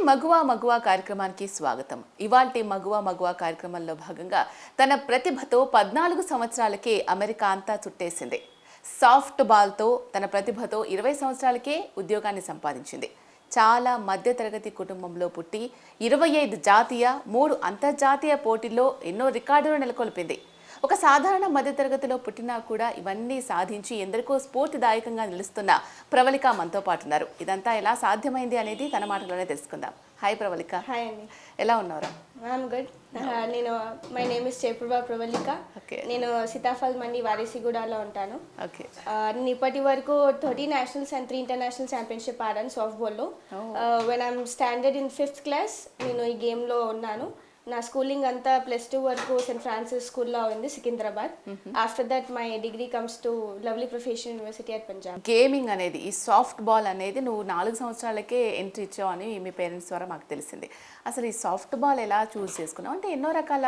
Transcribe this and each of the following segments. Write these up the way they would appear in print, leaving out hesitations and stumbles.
మగువా మగువా కార్యక్రమానికి స్వాగతం. ఇవాల్టి మగువా మగువా కార్యక్రమంలో భాగంగా తన ప్రతిభతో 14 సంవత్సరాలకే అమెరికా అంతా చుట్టేసింది. సాఫ్ట్ బాల్తో తన ప్రతిభతో 20 సంవత్సరాలకే ఉద్యోగాన్ని సంపాదించింది. చాలా మధ్యతరగతి కుటుంబంలో పుట్టి 25 జాతీయ 3 అంతర్జాతీయ పోటీల్లో ఎన్నో రికార్డులు నెలకొల్పింది. ఒక సాధారణ మధ్యతరగతిలో పుట్టినా కూడా ఇవన్నీ సాధించి ఎందరికో స్ఫూర్తిదాయకంగా నిలుస్తున్న ప్రవళిక మనతో పాటు ఉన్నారు. ఇదంతా ఎలా సాధ్యమైంది అనేది తన మాటలోనే తెలుసుకుందాం. హాయ్ ప్రవళిక. హాయ్ అండి. ఎలా ఉన్నారు? I'm good. నేను my name is Jayaprabha Pravallika. నేను సీతాఫల్ మండి వారేసిగూడలో ఉంటాను. నేను ఇప్పటి వరకు 30 నేషనల్స్ అండ్ 3 ఇంటర్నేషనల్ ఛాంపియన్షిప్ ఆడాను సాఫ్ట్ బాల్లో. When I'm standard in 5th class నేను ఈ గేమ్లో ఉన్నాను. నా స్కూలింగ్ అంతా +2 వరకు సెయింట్ ఫ్రాన్సిస్ స్కూల్లో ఉంది, Secunderabad. After that my degree comes to lovely Professional university at Punjab. Gaming అనేది, ఈ సాఫ్ట్ బాల్ అనేది నువ్వు 4 సంవత్సరాలకే ఎంట్రీ ఇచ్చావు అని మీ పేరెంట్స్ ద్వారా మాకు తెలిసింది. అసలు ఈ సాఫ్ట్ బాల్ ఎలా చూస్ చేసుకున్నావు? అంటే ఎన్నో రకాల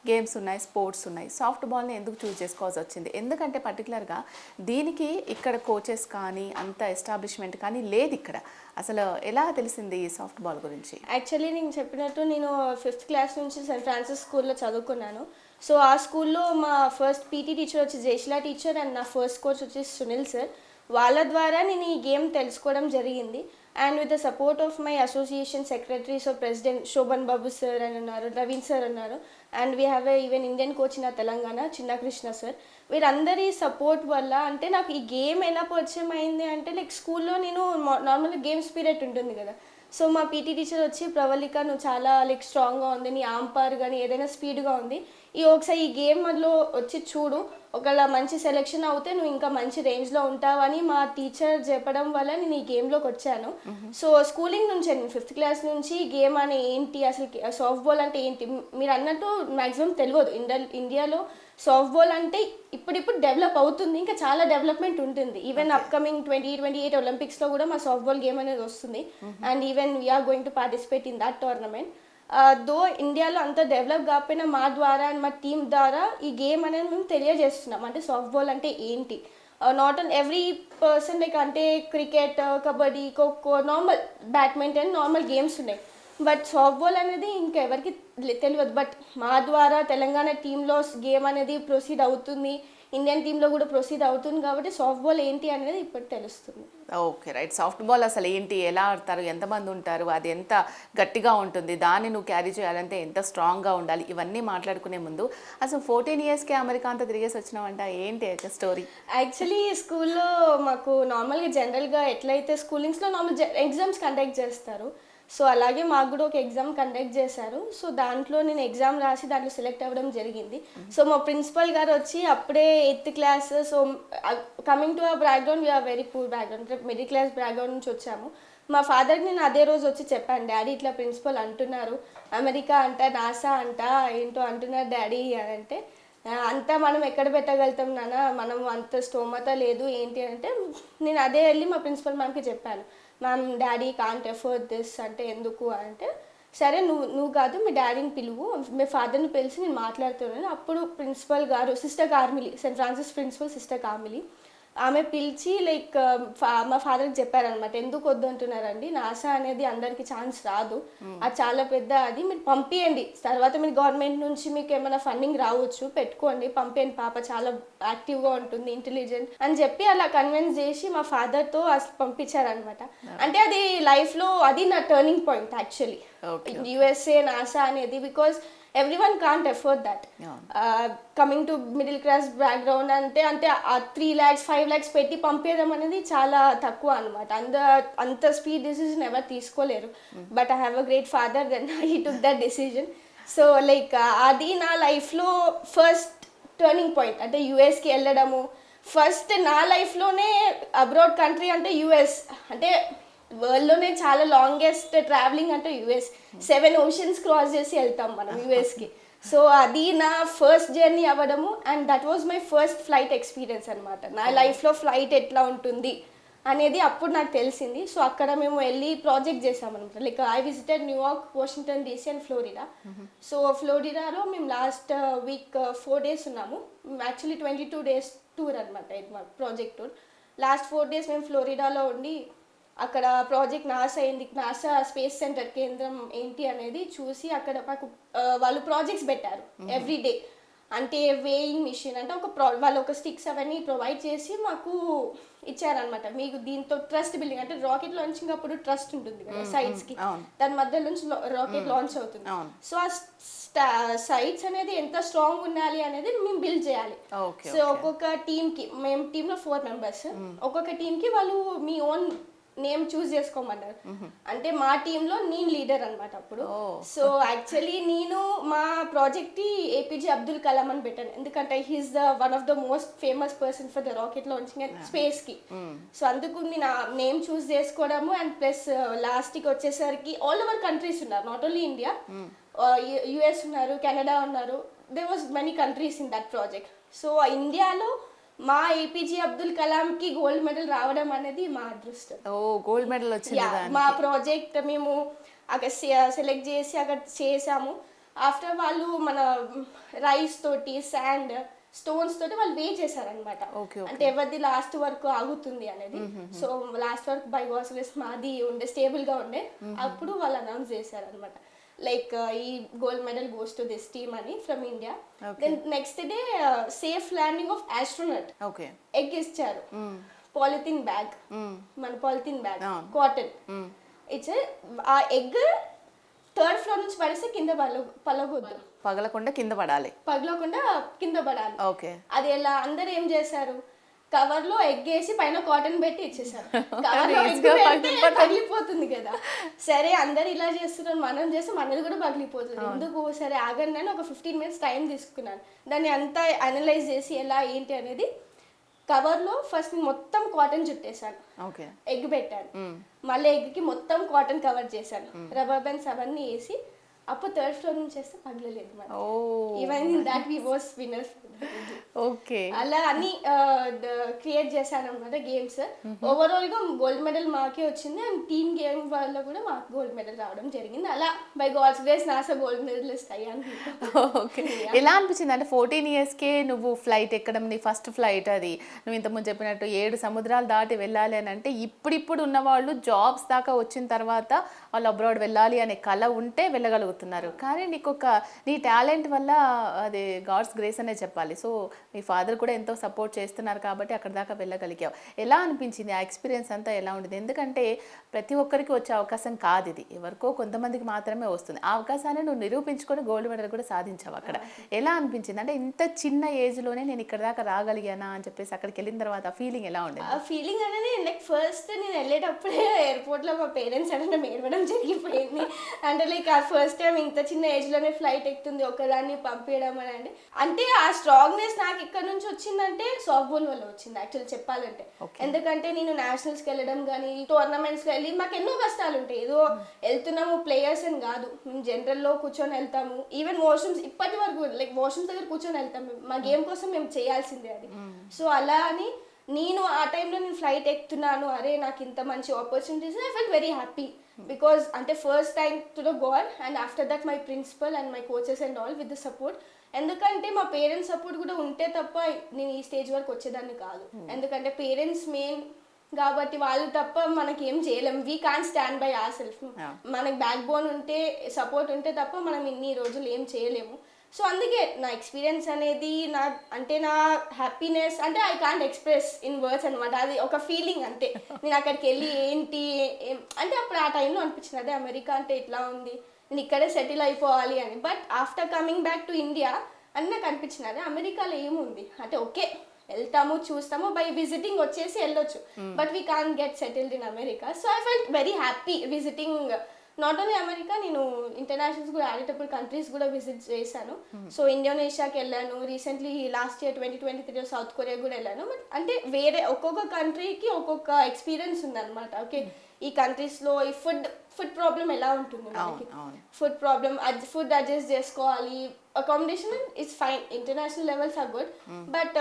గేమ్స్ ఉన్నాయి, స్పోర్ట్స్ ఉన్నాయి, సాఫ్ట్ బాల్ని ఎందుకు చూస్ చేసుకోవాల్సి వచ్చింది? ఎందుకంటే పర్టికులర్గా దీనికి ఇక్కడ కోచెస్ కానీ అంత ఎస్టాబ్లిష్మెంట్ కానీ లేదు ఇక్కడ. అసలు ఎలా తెలిసింది ఈ సాఫ్ట్ బాల్ గురించి? యాక్చువల్లీ నేను చెప్పినట్టు నేను 5th క్లాస్ నుంచి సెయింట్ ఫ్రాన్సిస్ స్కూల్లో చదువుకున్నాను. సో ఆ స్కూల్లో మా ఫస్ట్ పీటీ టీచర్ వచ్చి జయశిలా టీచర్ అండ్ నా ఫస్ట్ కోచ్ వచ్చి సునీల్ సార్. వాళ్ళ ద్వారా నేను ఈ గేమ్ తెలుసుకోవడం జరిగింది. And with the support of my association secretary, so president Shobhan Babu sir అని ఉన్నారు, నవీన్ సార్ అన్నారు, and we have even Indian coach in Telangana Chinna Krishna sir. వీరందరి సపోర్ట్ వల్ల అంటే నాకు ఈ గేమ్ ఎలా పరిచయం అయింది అంటే లైక్ స్కూల్లో నేను నార్మల్గా గేమ్స్ పీరియడ్ ఉంటుంది కదా. సో మా పీటీ టీచర్ వచ్చి ప్రవళిక నువ్వు చాలా లైక్ స్ట్రాంగ్గా ఉంది, నీ ఆంపర్ కానీ ఏదైనా స్పీడ్గా ఉంది, ఒకసారి ఈ గేమ్లో వచ్చి చూడు, ఒకవేళ మంచి సెలెక్షన్ అవుతే నువ్వు ఇంకా మంచి రేంజ్లో ఉంటావని మా టీచర్ చెప్పడం వల్ల నేను ఈ గేమ్లోకి వచ్చాను. సో స్కూలింగ్ నుంచి నేను 5th క్లాస్ నుంచి గేమ్ అని ఏంటి, అసలు సాఫ్ట్ బాల్ అంటే ఏంటి మీరు అన్నట్టు మ్యాక్సిమం తెలియదు. ఇండియాలో సాఫ్ట్ బాల్ అంటే ఇప్పుడు డెవలప్ అవుతుంది, ఇంకా చాలా డెవలప్మెంట్ ఉంటుంది. ఈవెన్ అప్కమింగ్ 2028 ఒలింపిక్స్లో కూడా మా సాఫ్ట్ బాల్ గేమ్ అనేది వస్తుంది. And even we are going to participate in that tournament. Though ఇండియాలో అంత డెవలప్ కాకపోయినా మా ద్వారా అండ్ మా టీమ్ ద్వారా ఈ గేమ్ అనేది మేము తెలియజేస్తున్నాం. అంటే సాఫ్ట్ బాల్ అంటే ఏంటి, not on every person like అంటే cricket, kabaddi, kho kho, normal badminton, normal games ఉన్నాయి. బట్ సాఫ్ట్ బాల్ అనేది ఇంకెవరికి తెలియదు. బట్ మా ద్వారా తెలంగాణ టీంలో గేమ్ అనేది ప్రొసీడ్ అవుతుంది, ఇండియన్ టీంలో కూడా ప్రొసీడ్ అవుతుంది కాబట్టి సాఫ్ట్ బాల్ ఏంటి అనేది ఇప్పుడు తెలుస్తుంది. Okay, right. సాఫ్ట్ బాల్ అసలు ఏంటి, ఎలా ఆడతారు, ఎంతమంది ఉంటారు, అది ఎంత గట్టిగా ఉంటుంది, దాన్ని నువ్వు క్యారీ చేయాలంటే ఎంత స్ట్రాంగ్గా ఉండాలి, ఇవన్నీ మాట్లాడుకునే ముందు అసలు 14 ఇయర్స్కే అమెరికా అంతా తిరిగేసి వచ్చినావంట, ఏంటి స్టోరీ? యాక్చువల్లీ స్కూల్లో మాకు నార్మల్గా జనరల్గా ఎట్లయితే స్కూలింగ్స్లో నార్మల్ ఎగ్జామ్స్ కండక్ట్ చేస్తారు, సో అలాగే మాకు కూడా ఒక ఎగ్జామ్ కండక్ట్ చేశారు. సో దాంట్లో నేను ఎగ్జామ్ రాసి దాంట్లో సెలెక్ట్ అవ్వడం జరిగింది. సో మా ప్రిన్సిపల్ గారు వచ్చి అప్పుడే 8th class, so coming to our background we are very poor background, middle class background నుంచి వచ్చాము. మా ఫాదర్కి నేను అదే రోజు వచ్చి చెప్పాను, డాడీ ఇట్లా ప్రిన్సిపల్ అంటున్నారు, అమెరికా అంట, నాసా అంట, ఏంటో అంటున్నారు డాడీ అని అంటే, అంతా మనం ఎక్కడ పెట్టగలుగుతాం నాన్న, మనం అంత స్తోమత లేదు ఏంటి అంటే, నేను అదే వెళ్ళి మా ప్రిన్సిపల్ మ్యామ్కి చెప్పాను, ma'am daddy can't afford this అంటే ఎందుకు అంటే, సరే నువ్వు కాదు మీ డాడీని పిలువు, మీ ఫాదర్ని పిలిచి నేను మాట్లాడుతున్నాను. అప్పుడు ప్రిన్సిపల్ గారు sister Carmeli, Saint Francis principal sister Carmeli, ఆమె పిలిచి లైక్ మా ఫాదర్కి చెప్పారనమాట, ఎందుకు వద్దు అంటున్నారండి, నాసా అనేది అందరికీ ఛాన్స్ రాదు, అది చాలా పెద్ద, అది మీరు పంపించండి, తర్వాత మీరు గవర్నమెంట్ నుంచి మీకు ఏమైనా ఫండింగ్ రావచ్చు, పెట్టుకోండి, పంపించండి, పాప చాలా యాక్టివ్గా ఉంటుంది, ఇంటెలిజెంట్ అని చెప్పి అలా కన్విన్స్ చేసి మా ఫాదర్తో అసలు పంపించారనమాట. అంటే అది లైఫ్లో అది నా turning point actually, USA NASA అనేది, because everyone can't afford that. Coming to middle class background అంటే ఆ 3 lakhs 5 lakhs పెట్టి పంపేయడం అనేది చాలా తక్కువ అనమాట. అంత స్పీడ్ డిసిజన్ ఎవరు తీసుకోలేరు. But I have a great father, then he took that decision. So like అది నా లైఫ్లో ఫస్ట్ టర్నింగ్ పాయింట్. అంటే యుఎస్కి వెళ్ళడము ఫస్ట్ నా లైఫ్లోనే. అబ్రాడ్ కంట్రీ అంటే యుఎస్, అంటే వరల్డ్లోనే చాలా లాంగెస్ట్ ట్రావెలింగ్ అంటే యుఎస్, 7 oceans క్రాస్ చేసి వెళ్తాం మనం యుఎస్కి. సో అది నా ఫస్ట్ జర్నీ అవ్వడము, and that was my first flight experience అనమాట. నా లైఫ్లో ఫ్లైట్ ఎట్లా ఉంటుంది అనేది అప్పుడు నాకు తెలిసింది. సో అక్కడ మేము వెళ్ళి ప్రాజెక్ట్ చేసామన్నమాట. Like I visited New York, Washington DC and Florida. So ఫ్లోరిడాలో మేము లాస్ట్ వీక్ 4 days ఉన్నాము. యాక్చువల్లీ 22 days టూర్ అనమాట, ఇది మా ప్రాజెక్ట్ టూర్. లాస్ట్ 4 days మేము ఫ్లోరిడాలో ఉండి అక్కడ ప్రాజెక్ట్ నాసా అయింది, నాసా స్పేస్ సెంటర్ కేంద్రం ఏంటి అనేది చూసి అక్కడ మాకు వాళ్ళు ప్రాజెక్ట్స్ పెట్టారు ఎవ్రీ డే. అంటే వేయింగ్ మిషన్ అంటే వాళ్ళు ఒక స్టిక్స్ అవన్నీ ప్రొవైడ్ చేసి మాకు ఇచ్చారనమాట. మీకు దీంతో ట్రస్ట్ బిల్డింగ్ అంటే రాకెట్ లాంచింగ్ అప్పుడు ట్రస్ట్ ఉంటుంది కదా సైట్స్ కి, దాని మధ్య నుంచి రాకెట్ లాంచ్ అవుతుంది. సో ఆ సైట్స్ అనేది ఎంత స్ట్రాంగ్ ఉండాలి అనేది మేము బిల్డ్ చేయాలి. సో ఒక్కొక్క టీమ్ కి, మేము టీమ్ లో 4 members, ఒక్కొక్క టీమ్ కి వాళ్ళు మీ ఓన్ నేమ్ చూస్ చేసుకోమన్నారు. అంటే మా టీంలో నేను లీడర్ అనమాట అప్పుడు. సో యాక్చువల్లీ నేను మా ప్రాజెక్ట్ కి ఏపీజే అబ్దుల్ కలాం అని పెట్టాను, ఎందుకంటే he is the one of the most famous person for the rocket launching and space కి. సో అందుకు నేను నేమ్ చూస్ చేసుకోవడము అండ్ ప్లస్ లాస్ట్ కి వచ్చేసరికి ఆల్ ఓవర్ కంట్రీస్ ఉన్నారు, నాట్ ఓన్లీ ఇండియా, యుఎస్ ఉన్నారు, కెనడా ఉన్నారు, they was many countries in that project. So ఇండియాలో మా ఏపీజే అబ్దుల్ కలాం కి గోల్డ్ మెడల్ రావడం అనేది మా అదృష్టం. గోల్డ్ మెడల్ వచ్చింది. మా ప్రాజెక్ట్ మేము అక్కడ సెలెక్ట్ చేసి అక్కడ చేసాము. ఆఫ్టర్ వాళ్ళు మన రైస్ తోటి శాండ్ స్టోన్స్ తోటి వాళ్ళు వే చేశారనమాట, అంటే ఎవరిది లాస్ట్ వరకు ఆగుతుంది అనేది. సో లాస్ట్ వరకు బై గాడ్స్ గ్రేస్ మాది ఉండే స్టేబుల్ గా ఉండే, అప్పుడు వాళ్ళు అనౌన్స్ చేశారనమాట లైక్ ఈ gold medal goes to this team అని from India. Then next day safe landing of astronaut egg ఇచ్చారు, పాలిథిన్ బ్యాగ్, మన పాలిథిన్ బ్యాగ్ కాటన్ ఇచ్చే. ఆ ఎగ్ 3rd floor నుంచి పడిస్తే కింద పలగొద్దు, పగలకుండా కింద పడాలి, అది ఎలా అందరు ఏం చేశారు, కవర్ లో ఎగ్ వేసి పైన కాటన్ పెట్టి ఇచ్చేసారు. కవర్ లో ఎగ్ పెడితే పగిలిపోతుంది కదా, సరే అందరు ఇలా చేస్తున్నారు, మనం చేస్తే మనది కూడా పగిలిపోతుంది ఎందుకు, సరే ఆగండి అని ఒక 15 minutes టైం తీసుకున్నాను. దాన్ని అంతా అనలైజ్ చేసి ఎలా ఏంటి అనేది కవర్ లో ఫస్ట్ మొత్తం కాటన్ చుట్టేసాను, ఎగ్ పెట్టాను, మళ్ళీ ఎగ్ కి మొత్తం కాటన్ కవర్ చేశాను, రబ్బర్ బ్యాండ్స్ అవన్నీ వేసి అప్పుడు 3rd floor నుంచి చేస్తే పగలలేదు మరి. Even that we was winners. అలా అన్ని క్రియేట్ చేశాను అనమాట గేమ్స్. ఓవరాల్ గా గోల్డ్ మెడల్ మాకే వచ్చింది అండ్ టీమ్ గేమ్ వల్ల కూడా మాకు గోల్డ్ మెడల్ రావడం జరిగింది. అలా బై గాడ్స్ గ్రేస్ నాసా గోల్డ్ మెడలిస్ట్ అయ్యాను. ఎలా అనిపించింది అంటే 14 years కే నువ్వు ఫ్లైట్ ఎక్కడం, నీ ఫస్ట్ ఫ్లైట్ అది, నువ్వు ఇంతకుముందు చెప్పినట్టు 7 సముద్రాలు దాటి వెళ్ళాలి అని అంటే, ఇప్పుడు ఉన్న వాళ్ళు జాబ్స్ దాకా వచ్చిన తర్వాత వాళ్ళు అబ్రాడ్ వెళ్ళాలి అనే కళ ఉంటే వెళ్ళగలుగుతున్నారు, కానీ నీ టాలెంట్ వల్ల అది గాడ్స్ గ్రేస్ అనే చెప్పాలి. సో మీ ఫాదర్ కూడా ఎంతో సపోర్ట్ చేస్తున్నారు కాబట్టి అక్కడ దాకా వెళ్ళగలిగావు. ఎలా అనిపించింది ఆ ఎక్స్పీరియన్స్ అంతా, ఎలా ఉండేది? ఎందుకంటే ప్రతి ఒక్కరికి వచ్చే అవకాశం కాదు ఇది, ఎవరికో కొంతమందికి మాత్రమే వస్తుంది. ఆ అవకాశాన్ని నువ్వు నిరూపించుకొని గోల్డ్ మెడల్ కూడా సాధించావు అక్కడ. ఎలా అనిపించింది అంటే ఇంత చిన్న ఏజ్లోనే నేను ఇక్కడ దాకా రాగలిగానా అని చెప్పేసి అక్కడికి వెళ్ళిన తర్వాత ఆ ఫీలింగ్ ఎలా ఉండేది? ఆ ఫీలింగ్ అనేది లైక్ ఫస్ట్ నేను వెళ్ళేటప్పుడే ఎయిర్పోర్ట్లో మా పేరెంట్స్ అంటే ఏడవడం జరిగిపోయింది. అంటే లైక్ ఆ ఫస్ట్ టైం ఇంత చిన్న ఏజ్లోనే ఫ్లైట్ ఎక్కుతుంది ఒకదాన్ని పంపించడం అని అంటే ఆ స్ట్రాంగ్నెస్ నాకు ఇక్కడ నుంచి వచ్చిందంటే సాఫ్ట్బాల్ వల్ల వచ్చింది యాక్చువల్ చెప్పాలంటే. ఎందుకంటే నేను నేషనల్స్కి వెళ్ళడం కానీ టోర్నమెంట్స్కి వెళ్ళి మాకు ఎన్నో కష్టాలు ఉంటాయి, ఏదో వెళ్తున్నాము ప్లేయర్స్ అని కాదు, మేము జనరల్లో కూర్చొని వెళ్తాము, ఈవెన్ వాష్రూమ్స్ ఇప్పటి వరకు లైక్ వాష్రూమ్స్ దగ్గర కూర్చొని వెళ్తాము, మా గేమ్ కోసం మేము చేయాల్సిందే అది. సో అలా అని నేను ఆ టైంలో నేను ఫ్లైట్ ఎక్కుతున్నాను, అరే నాకు ఇంత మంచి opportunities, I felt very happy because అంటే first time to the god and after that my principal and my coaches and all with the support. ఎందుకంటే మా పేరెంట్స్ సపోర్ట్ కూడా ఉంటే తప్ప నేను ఈ స్టేజ్ వరకు వచ్చేదాన్ని కాదు. ఎందుకంటే పేరెంట్స్ మెయిన్ కాబట్టి వాళ్ళు తప్ప మనకి ఏం చేయలేం, we can stand by our self. మనకి బ్యాక్ బోన్ ఉంటే సపోర్ట్ ఉంటే తప్ప మనం ఇన్ని రోజులు ఏం చేయలేము. సో అందుకే నా ఎక్స్పీరియన్స్ అనేది నా హ్యాపీనెస్ అంటే I can't express in words అనమాట, అది ఒక ఫీలింగ్ అంతే. నేను అక్కడికి వెళ్ళి ఏంటి అంటే అప్పుడు ఆ టైంలో అనిపించింది అదే అమెరికా అంటే ఇట్లా ఉంది, నేను ఇక్కడే సెటిల్ అయిపోవాలి అని. But after coming back to India అని నాకు అనిపించింది అదే అమెరికాలో ఏముంది అంటే ఓకే వెళ్తాము చూస్తాము బై విజిటింగ్ వచ్చేసి వెళ్ళొచ్చు, but we can get settled in America. So I felt very happy visiting not only America, నేను ఇంటర్నేషనల్స్ కూడా ఆడేటప్పుడు కంట్రీస్ కూడా విజిట్ చేశాను. సో ఇండోనేషియాకి వెళ్ళాను, recently last year 2023 South Korea కూడా వెళ్ళాను. బట్ అంటే వేరే ఒక్కొక్క కంట్రీకి ఒక్కొక్క ఎక్స్పీరియన్స్ ఉందన్నమాట. ఓకే ఈ కంట్రీస్లో ఈ ఫుడ్ ప్రాబ్లం ఎలా ఉంటుంది మనకి, ఫుడ్ అడ్జస్ట్ చేసుకోవాలి, accommodation it's fine, international levels are good, but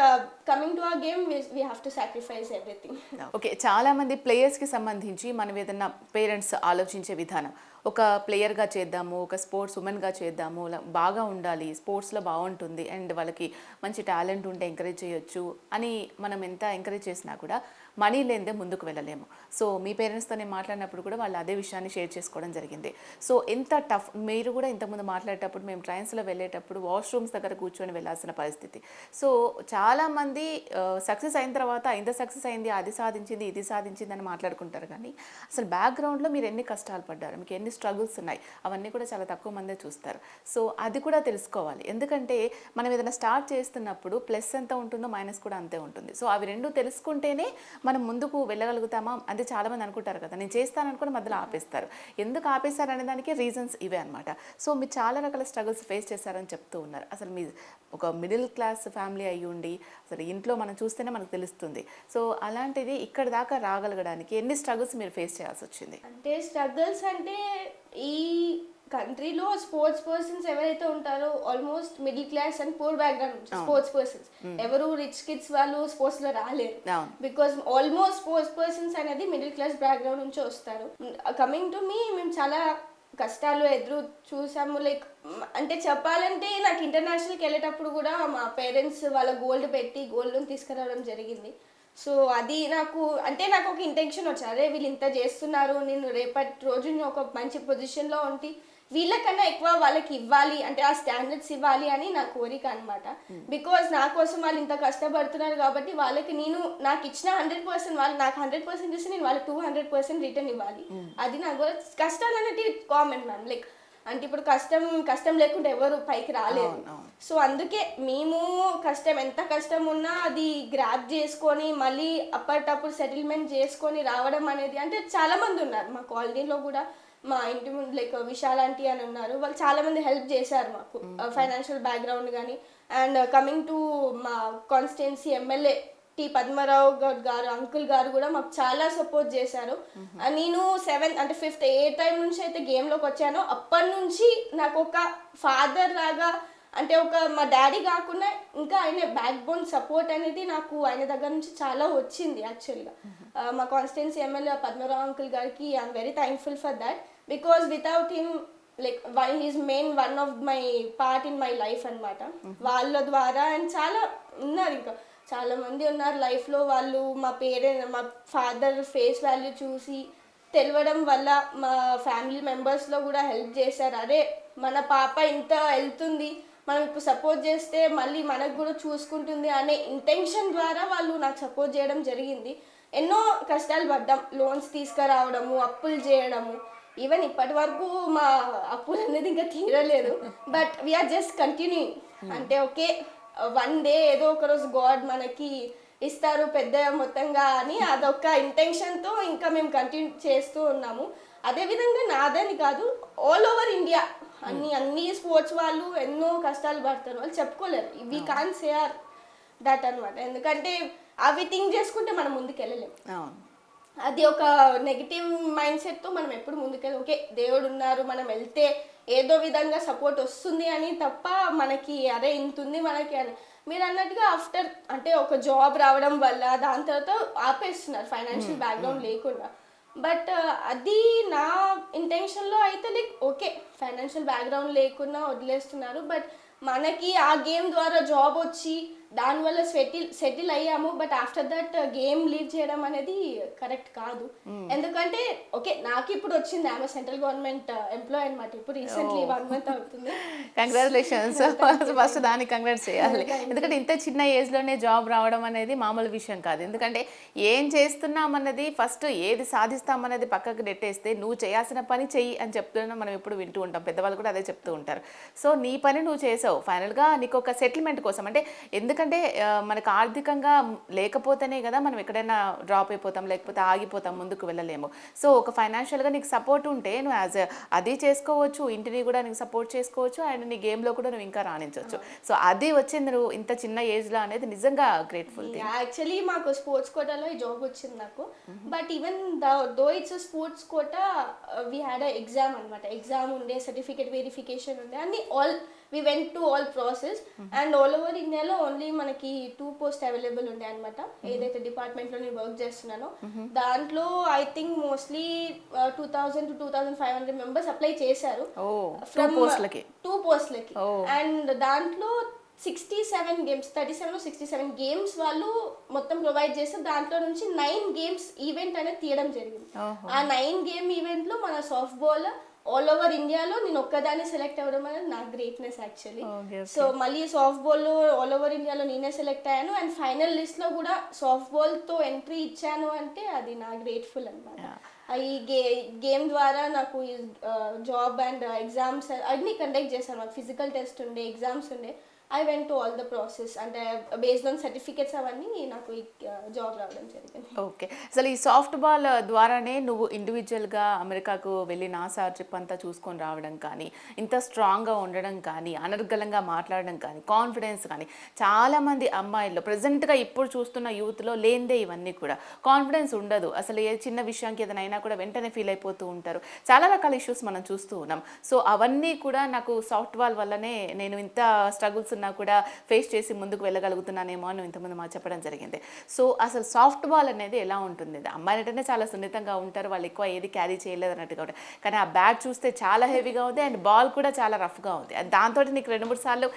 coming to our game we have to sacrifice everything. Okay, చాలా మంది ప్లేయర్స్కి సంబంధించి మనం ఏదైనా పేరెంట్స్ ఆలోచించే విధానం, ఒక ప్లేయర్గా చేద్దాము, ఒక స్పోర్ట్స్ ఉమెన్గా చేద్దాము, బాగా ఉండాలి, స్పోర్ట్స్లో బాగుంటుంది అండ్ వాళ్ళకి మంచి టాలెంట్ ఉంటే ఎంకరేజ్ చేయొచ్చు అని మనం ఎంత ఎంకరేజ్ చేసినా కూడా మనీ లేనిదే ముందుకు వెళ్ళలేము. సో మీ పేరెంట్స్తో నేను మాట్లాడినప్పుడు కూడా వాళ్ళు అదే విషయాన్ని షేర్ చేసుకోవడం జరిగింది. సో ఎంత టఫ్, మీరు కూడా ఇంతకుముందు మాట్లాడేటప్పుడు మేము ట్రైన్స్లో వెళ్ళేటప్పుడు వాష్రూమ్స్ దగ్గర కూర్చొని వెళ్ళాల్సిన పరిస్థితి. సో చాలామంది సక్సెస్ అయిన తర్వాత ఇంత సక్సెస్ అయింది, అది సాధించింది, ఇది సాధించింది అని మాట్లాడుకుంటారు. కానీ అసలు బ్యాక్గ్రౌండ్లో మీరు ఎన్ని కష్టాలు పడ్డారు, మీకు ఎన్ని స్ట్రగుల్స్ ఉన్నాయి, అవన్నీ కూడా చాలా తక్కువ మందే చూస్తారు. సో అది కూడా తెలుసుకోవాలి. ఎందుకంటే మనం ఏదైనా స్టార్ట్ చేస్తున్నప్పుడు ప్లస్ ఎంత ఉంటుందో మైనస్ కూడా అంతే ఉంటుంది. సో అవి రెండు తెలుసుకుంటేనే మనం ముందుకు వెళ్ళగలుగుతామా. అంటే చాలామంది అనుకుంటారు కదా, నేను చేస్తాననుకుని మధ్యలో ఆపేస్తారు. ఎందుకు ఆపేస్తారు అనే దానికి రీజన్స్ ఇవే అనమాట. సో మీరు చాలా రకాల స్ట్రగుల్స్ ఫేస్ చేశారని చెప్తూ ఉన్నారు. అసలు మీ ఒక మిడిల్ క్లాస్ ఫ్యామిలీ అయ్యి ఉండి అసలు ఇంట్లో మనం చూస్తేనే మనకు తెలుస్తుంది. సో అలాంటిది ఇక్కడ దాకా రాగలగడానికి ఎన్ని స్ట్రగుల్స్ మీరు ఫేస్ చేయాల్సి వచ్చింది? అంటే స్ట్రగుల్స్ అంటే ఈ కంట్రీలో స్పోర్ట్స్ పర్సన్స్ ఎవరైతే ఉంటారో almost middle class and poor background sports persons. ఎవరు రిచ్ కిడ్స్ వాళ్ళు స్పోర్ట్స్ లో రాలేరు. బికాస్ ఆల్మోస్ట్ స్పోర్ట్స్ పర్సన్స్ అనేది మిడిల్ క్లాస్ బ్యాక్గ్రౌండ్ నుంచి వస్తారు. కమింగ్ టు మీ, మేము చాలా కష్టాలు ఎదురు చూసాము. లైక్ అంటే చెప్పాలంటే నాకు ఇంటర్నేషనల్కి వెళ్ళేటప్పుడు కూడా మా పేరెంట్స్ వాళ్ళ గోల్డ్ పెట్టి గోల్డ్ లోన్ తీసుకురావడం జరిగింది. సో అది నాకు ఒక ఇంటెన్షన్ వచ్చింది, అరే వీళ్ళు ఇంత చేస్తున్నారు, నేను రేపటి రోజు నేను ఒక మంచి పొజిషన్లో ఉండి వీళ్ళకన్నా ఎక్కువ వాళ్ళకి ఇవ్వాలి, అంటే ఆ స్టాండర్డ్స్ ఇవ్వాలి అని నా కోరిక అనమాట. బికాజ్ నా కోసం వాళ్ళు ఇంత కష్టపడుతున్నారు కాబట్టి వాళ్ళకి నేను నాకు ఇచ్చిన 100%, వాళ్ళు నాకు 100% ఇస్తే నేను వాళ్ళకి 200% రిటర్న్ ఇవ్వాలి. అది నాకు కష్టాలు అనేది కామన్ మ్యామ్. లైక్ అంటే ఇప్పుడు కష్టం లేకుండా ఎవరు పైకి రాలేరు. సో అందుకే మేము ఎంత కష్టం ఉన్నా అది గ్రాప్ చేసుకొని మళ్ళీ అప్పటికప్పుడు సెటిల్మెంట్ చేసుకొని రావడం అనేది, అంటే చాలా మంది ఉన్నారు మా కాలనీలో కూడా. మా ఇంటి ముందు లైక్ విశాల్ ఆంటీ అని ఉన్నారు, వాళ్ళు చాలా మంది హెల్ప్ చేశారు మాకు ఫైనాన్షియల్ బ్యాక్గ్రౌండ్ కానీ. అండ్ కమింగ్ టు మా కాన్స్టిట్యున్సీ ఎమ్మెల్యే టి పద్మరావు గారు అంకుల్ గారు కూడా మాకు చాలా సపోర్ట్ చేశారు. నేను 5th ఏ టైం నుంచి అయితే గేమ్లోకి వచ్చానో అప్పటి నుంచి నాకు ఒక ఫాదర్ లాగా, అంటే మా డాడీ కాకుండా ఇంకా ఆయన బ్యాక్ బోన్ సపోర్ట్ అనేది నాకు ఆయన దగ్గర నుంచి చాలా వచ్చింది యాక్చువల్గా. మా కాన్స్టిట్యున్సీ ఎమ్మెల్యే పద్మరావు అంకుల్ గారికి I'm very thankful for that. Because without him like is main one of my part in my life అనమాట. వాళ్ళ ద్వారా అండ్ చాలా ఉన్నారు, ఇంకా చాలా మంది ఉన్నారు లైఫ్లో. వాళ్ళు మా ఫాదర్ ఫేస్ వాల్యూ చూసి తెలవడం వల్ల మా ఫ్యామిలీ మెంబర్స్లో కూడా హెల్ప్ చేశారు. అరే మన పాప ఇంత వెళ్తుంది, మనం ఇప్పుడు సపోర్ట్ చేస్తే మళ్ళీ మనకు కూడా చూసుకుంటుంది అనే ఇంటెన్షన్ ద్వారా వాళ్ళు నాకు సపోర్ట్ చేయడం జరిగింది. ఎన్నో కష్టాలు పడ్డాం, లోన్స్ తీసుకురావడము, అప్పులు చేయడము. ఈవెన్ ఇప్పటి వరకు మా అప్పులు అనేది ఇంకా తీరలేదు. But we are just continuing. అంటే ఓకే, వన్ డే ఏదో ఒక రోజు గాడ్ మనకి ఇస్తారు పెద్ద మొత్తంగా అని అదొక ఇంటెన్షన్తో ఇంకా మేము కంటిన్యూ చేస్తూ ఉన్నాము. అదేవిధంగా నాదని కాదు, ఆల్ ఓవర్ ఇండియా అన్ని స్పోర్ట్స్ వాళ్ళు ఎన్నో కష్టాలు పడతారు, వాళ్ళు చెప్పుకోలేరు. We can say or that అనమాట. ఎందుకంటే అవి థింక్ చేసుకుంటే మనం ముందుకు వెళ్ళలేము. అది ఒక నెగిటివ్ మైండ్ సెట్తో మనం ఎప్పుడు ముందుకెళ్ళి ఓకే దేవుడు ఉన్నారు, మనం వెళ్తే ఏదో విధంగా సపోర్ట్ వస్తుంది అని తప్ప మనకి అరే ఇంతుంది మనకి అని. మీరు అన్నట్టుగా ఆఫ్టర్ అంటే ఒక జాబ్ రావడం వల్ల దాని తర్వాత ఆపేస్తున్నారు ఫైనాన్షియల్ బ్యాక్గ్రౌండ్ లేకుండా. బట్ అది నా ఇంటెన్షన్లో అయితే లైక్ ఓకే ఫైనాన్షియల్ బ్యాక్గ్రౌండ్ లేకుండా వదిలేస్తున్నారు, బట్ మనకి ఆ గేమ్ ద్వారా జాబ్ వచ్చి దానివల్ల సెటిల్ అయ్యాము. But after that game leave చేయడం అనేది కరెక్ట్ కాదు. ఎందుకంటే ఓకే నాకు ఇప్పుడు వచ్చింది, ఆమె సెంట్రల్ గవర్నమెంట్ ఎంప్లాయ్ అనమాట. ఇప్పుడు రీసెంట్లీ 1 month అవుతుంది. కంగ్రాచులేషన్స్. ఫస్ట్ దానికి కంగ్రాట్స్ చేయాలి. ఎందుకంటే ఇంత చిన్న ఏజ్లోనే జాబ్ రావడం అనేది మామూలు విషయం కాదు. ఎందుకంటే ఏం చేస్తున్నామన్నది ఫస్ట్ ఏది సాధిస్తామన్నది పక్కకు నెట్టేస్తే నువ్వు చేయాల్సిన పని చెయ్యి అని చెప్తున్నా మనం ఎప్పుడు వింటూ ఉంటాం. పెద్దవాళ్ళు కూడా అదే చెప్తూ ఉంటారు. సో నీ పని నువ్వు చేసావు, ఫైనల్గా నీకు ఒక సెటిల్మెంట్ కోసం. అంటే ఎందుకంటే మనకు ఆర్థికంగా లేకపోతేనే కదా మనం ఎక్కడైనా డ్రాప్ అయిపోతాం, లేకపోతే ఆగిపోతాం, ముందుకు వెళ్ళలేము. సో ఒక ఫైనాన్షియల్గా నీకు సపోర్ట్ ఉంటే నువ్వు అది చేసుకోవచ్చు, ఇంటిని కూడా నీకు సపోర్ట్ చేసుకోవచ్చు, అండ్ నీ గేమ్లో కూడా నువ్వు ఇంకా రాణించవచ్చు. సో అది వచ్చింది నువ్వు ఇంత చిన్న ఏజ్లో అనేది నిజంగా గ్రేట్ఫుల్. యాక్చువల్లీ మాకు స్పోర్ట్స్ కోటాలో ఈ జాబ్ వచ్చింది నాకు. But even though it's sports quota we had exam అనమాట. ఎగ్జామ్ ఉండే, సర్టిఫికేట్ వెరిఫికేషన్ ఉండే, అన్ని we went to all process. And all over ఇండియాలో ఓన్లీ మనకి 2 posts అవైలబుల్ ఉండే అనమాట. ఏదైతే డిపార్ట్మెంట్లో నేను వర్క్ చేస్తున్నానో దాంట్లో I think mostly 2000 to 2500 members apply చేశారు ఫ్రమ్ 2 పోస్ట్లకి. అండ్ దాంట్లో 67 గేమ్స్ 67 గేమ్స్ వాళ్ళు మొత్తం ప్రొవైడ్ చేస్తే దాంట్లో నుంచి 9 గేమ్స్ ఈవెంట్ అనేది తీయడం జరిగింది. ఆ 9 గేమ్ ఈవెంట్లో మన సాఫ్ట్ బాల్ ఆల్ ఓవర్ ఇండియాలో నేను ఒక్కదాన్ని సెలెక్ట్ అవ్వడం అనేది నా గ్రేట్నెస్ యాక్చువల్లీ. సో మళ్ళీ సాఫ్ట్ బాల్లో ఆల్ ఓవర్ ఇండియాలో నేనే సెలెక్ట్ అయ్యాను అండ్ ఫైనల్ లిస్ట్లో కూడా సాఫ్ట్ బాల్తో ఎంట్రీ ఇచ్చాను అంటే అది నా గ్రేట్ఫుల్ అనమాట. ఈ గేమ్ ద్వారా నాకు జాబ్ అండ్ ఎగ్జామ్స్ అన్నీ కండక్ట్ చేశాను. నాకు ఫిజికల్ టెస్ట్ ఉండే, ఎగ్జామ్స్ ఉండే. I went to all the process అంటే బేస్డ్ ఆన్ సర్టిఫికేట్స్ అవన్నీ నాకు ఈ జాబ్ రావడం జరిగింది. ఓకే, అసలు ఈ సాఫ్ట్ బాల్ ద్వారానే నువ్వు ఇండివిజువల్గా అమెరికాకు వెళ్ళి నాసా ట్రిప్ అంతా చూసుకొని రావడం కానీ, ఇంత స్ట్రాంగ్గా ఉండడం కానీ, అనర్గళంగా మాట్లాడడం కానీ, కాన్ఫిడెన్స్ కానీ, చాలామంది అమ్మాయిల్లో ప్రజెంట్గా ఇప్పుడు చూస్తున్న యూత్లో లేనిదే ఇవన్నీ కూడా. కాన్ఫిడెన్స్ ఉండదు, అసలు ఏ చిన్న విషయానికి ఏదైనా అయినా కూడా వెంటనే ఫీల్ అయిపోతూ ఉంటారు. చాలా రకాల ఇష్యూస్ మనం చూస్తూ ఉన్నాం. సో అవన్నీ కూడా నాకు సాఫ్ట్ బాల్ వల్లనే నేను ఇంత స్ట్రగుల్స్ ఉన్నా కూడా ఫేస్ చేసి ముందుకు వెళ్ళగలుగుతున్నానేమో అని ఇంతకుముందు మాకు చెప్పడం జరిగింది. సో అసలు సాఫ్ట్ బాల్ అనేది ఎలా ఉంటుంది? అమ్మాయిలు అంటేనే చాలా సున్నితంగా ఉంటారు, వాళ్ళు ఎక్కువ ఏది క్యారీ చేయలేదు అన్నట్టుగా ఉంటారు. కానీ ఆ బ్యాట్ చూస్తే చాలా హెవీగా ఉంది అండ్ బాల్ కూడా చాలా రఫ్గా ఉంది. దాంతో నీకు 2-3 సార్లు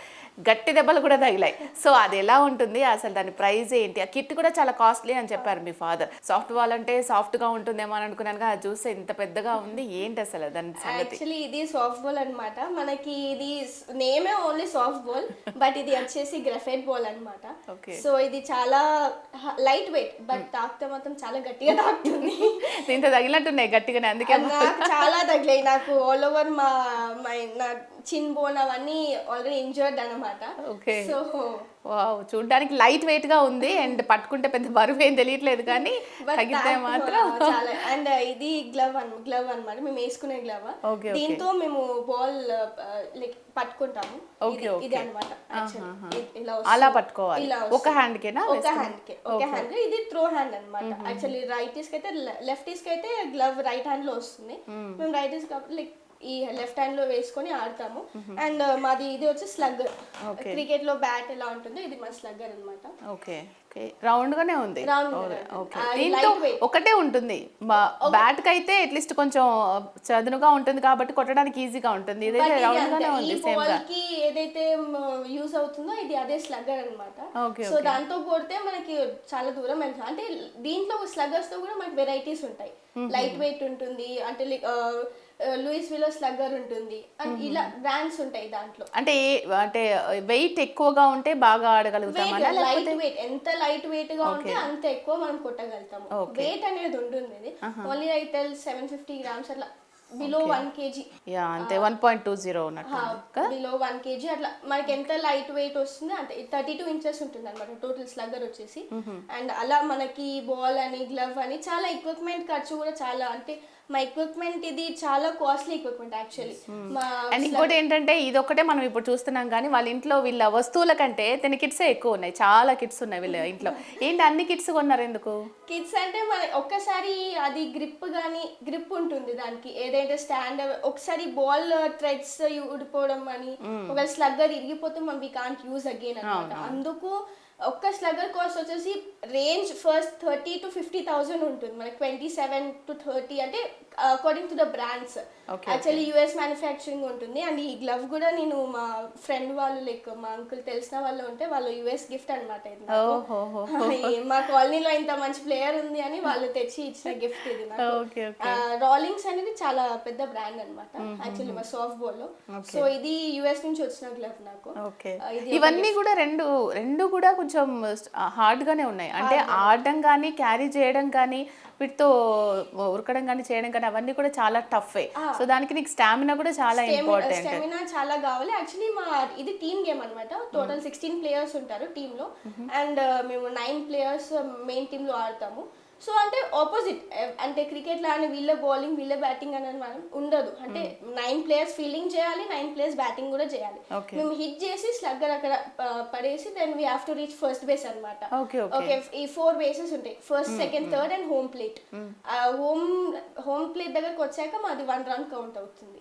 గట్టి దెబ్బలు కూడా తగిలాయి. సో అది ఎలా ఉంటుంది, అసలు దాని ప్రైజ్ ఏంటి? ఆ కిట్ కూడా చాలా కాస్ట్లీ అని చెప్పారు మీ ఫాదర్. సాఫ్ట్ బాల్ అంటే సాఫ్ట్గా ఉంటుందేమో అని అనుకున్నాను, కానీ అది చూస్తే ఇంత పెద్దగా ఉంది. ఏంటి అసలు దాని సంగతి? యాక్చువల్లీ ఇది సాఫ్ట్ బాల్ అనమాట. మనకి ఇది నేమే ఓన్లీ సాఫ్ట్ బాల్, బట్ ఇది వచ్చేసి గ్రాఫైట్ బాల్ అనమాట. సో ఇది చాలా లైట్ వెయిట్, బట్ తాకితే మాత్రం చాలా గట్టిగా తాకుతుంది. ఇంత తగిలినట్టున్నాయి గట్టిగానే, అందుకే నాకు చాలా తగిలాయి. నాకు ఆల్ ఓవర్ నా చిన్ బోన్ అవన్నీ ఆల్రెడీ ఇంజర్డ్ అనమాట. సో వావ్, చూడడానికి లైట్ వెయిట్ గా ఉంది అండ్ పట్టుకుంటే పెద్ద బరువు ఏం తెలియట్లేదు, కానీ తగ్గితే మాత్రం చాలా. అండ్ ఇది గ్లవ్ అన్నమాట, మేము వేసుకునే గ్లవ్. దీంతో మేము బాల్ లైక్ పట్టుకుంటాము. ఇది అన్నమాట. అలా పట్టుకోవాలి ఒక హ్యాండ్ కేనా? ఒక హ్యాండ్. ఇది త్రో హ్యాండ్ అన్నమాట. యాక్చువల్లీ రైటీస్ కి అయితే, లెఫ్టీస్ కి అయితే గ్లవ్ రైట్ హ్యాండ్ లో వస్తుంది. మేము రైటీస్ కాబట్టి లైక్ ఈ లెఫ్ట్ హ్యాండ్ లో వేసుకొని ఆడతాము. అండ్ మాది ఇది వచ్చి స్లగ్గర్. క్రికెట్ లో బ్యాట్ ఎలా ఉంటుందో ఇది మా స్లగ్గర్ అన్నమాట. ఓకే, రౌండ్ గానే ఉంది. దీంతో ఒకటే ఉంటుంది. బ్యాట్ కి అయితే అట్లీస్ట్ కొంచెం చదునుగా ఉంటుంది కాబట్టి కొట్టడానికి ఈజీగా ఉంటుంది. ఇదైతే రౌండ్ గానే ఉంది. సేమ్ గా ఏదైతే యూస్ అవుతుందో ఇది అదే స్లగ్గర్ అన్నమాట. సో దాంతో కొడితే మనకి చాలా దూరం వెళ్తాం. అంటే దీంట్లో స్లగ్గర్స్ తో కూడా మనకి వెరైటీస్ ఉంటాయి. లైట్ వెయిట్ ఉంటుంది, అంటే లైక్ లూయిస్ విలో స్లగ్గర్ ఉంటుంది, అండ్ ఇలా బ్రాండ్స్ ఉంటాయి దాంట్లో. అంటే వెయిట్ ఎక్కువగా ఉంటే బాగా ఆడగలుగుతాం. లైట్ వెయిట్, ఎంత లైట్ వెయిట్ గా ఉంటే అంత ఎక్కువ మనం కొట్టగలుగుతాము. వెయిట్ అనేది ఉంటుంది. ఇది ఓన్లీ అయితే 750 grams అట్లా, బిలో 1 kg. అంతే 1.20 ఉన్నట్టు. బిలో 1 kg అట్లా మనకి ఎంత లైట్ వెయిట్ వస్తుంది అంటే 32 inches ఉంటుంది అనమాట టోటల్ స్లగ్గర్ వచ్చేసి. అండ్ అలా మనకి బాల్ అని, గ్లవ్ అని చాలా ఎక్విప్మెంట్ ఖర్చు కూడా చాలా, అంటే మా ఎక్విప్మెంట్ ఇది చాలా కాస్ట్లీ ఎక్విప్మెంట్ యాక్చువల్లీ. అండ్ ఇంకోటి ఏంటంటే ఇది ఒకటే మనం ఇప్పుడు చూస్తున్నాం, కానీ వాళ్ళ ఇంట్లో వీళ్ళ వస్తువుల కంటే తన కిట్సే ఎక్కువ ఉన్నాయి. చాలా కిట్స్ ఉన్నాయి వీళ్ళ ఇంట్లో. ఏంటి అన్ని కిట్స్ కొన్నారు ఎందుకు? కిట్స్ అంటే మన ఒక్కసారి అది గ్రిప్ ఉంటుంది దానికి, ఏదైతే స్టాండ్, ఒకసారి బాల్ థ్రెడ్స్ ఊడిపోవడం అని, ఒకవేళ స్లగ్గర్ ఇరిగిపోతే మనం వి కాంట్ యూజ్ అగైన్ అనమాట. అందుకు ఒక్క స్లగ్గర్ కాస్ట్ వచ్చేసి రేంజ్ ఫస్ట్ 30 to 50,000 ఉంటుంది మనకి. 27 to 30 అంటే according to the brands. Actually US manufacturing ఉంటుంది. అండ్ ఈ గ్లవ్ కూడా నేను మా ఫ్రెండ్ వాళ్ళు లైక్ మా అంకుల్ తెలిసిన వాళ్ళు ఉంటే వాళ్ళు యుఎస్ గిఫ్ట్ అనమాట. మా కాలనీలో ఇంత మంచి ప్లేయర్ ఉంది అని వాళ్ళు తెచ్చి ఇచ్చిన గిఫ్ట్ ఇది నాకు. రాలింగ్స్ అనేది చాలా పెద్ద బ్రాండ్ అనమాట యాక్చువల్లీ మా సాఫ్ట్ బాల్ లో. సో ఇది యుఎస్ నుంచి వచ్చిన గ్లవ్ నాకు. ఇవన్నీ కూడా రెండు కూడా కొంచెం హార్డ్ గానే ఉన్నాయి. అంటే ఆడడం కానీ, క్యారీ చేయడం కానీ, వీటితో ఉరకడం కానీ, చేయడం కానీ అవన్నీ కూడా చాలా టఫ్. సో దానికి నీకు స్టామినా కూడా చాలా ఇంపార్టెంట్. స్టామినా చాలా కావాలి యాక్చువల్లీ. ఇది టీమ్ గేమ్ అనమాట. టోటల్ 16 players ఉంటారు టీమ్ లో. అండ్ మేము 9 players మెయిన్ టీమ్ లో ఆడతాము. సో అంటే ఆపోజిట్, అంటే క్రికెట్ లానే వీళ్ళ బౌలింగ్ వీళ్ళ బ్యాటింగ్ అని మనం ఉండదు. అంటే 9 players ఫీల్డింగ్ చేయాలి, 9 players బ్యాటింగ్ కూడా చేయాలి. మేము హిట్ చేసి స్లగ్గర్ అక్కడ పడేసి then we have to reach first base అనమాట. ఓకే, ఈ 4 bases ఉంటాయి, first, second, third and home plate. Home plate దగ్గరకు వచ్చాక మాది 1 run కౌంట్ అవుతుంది.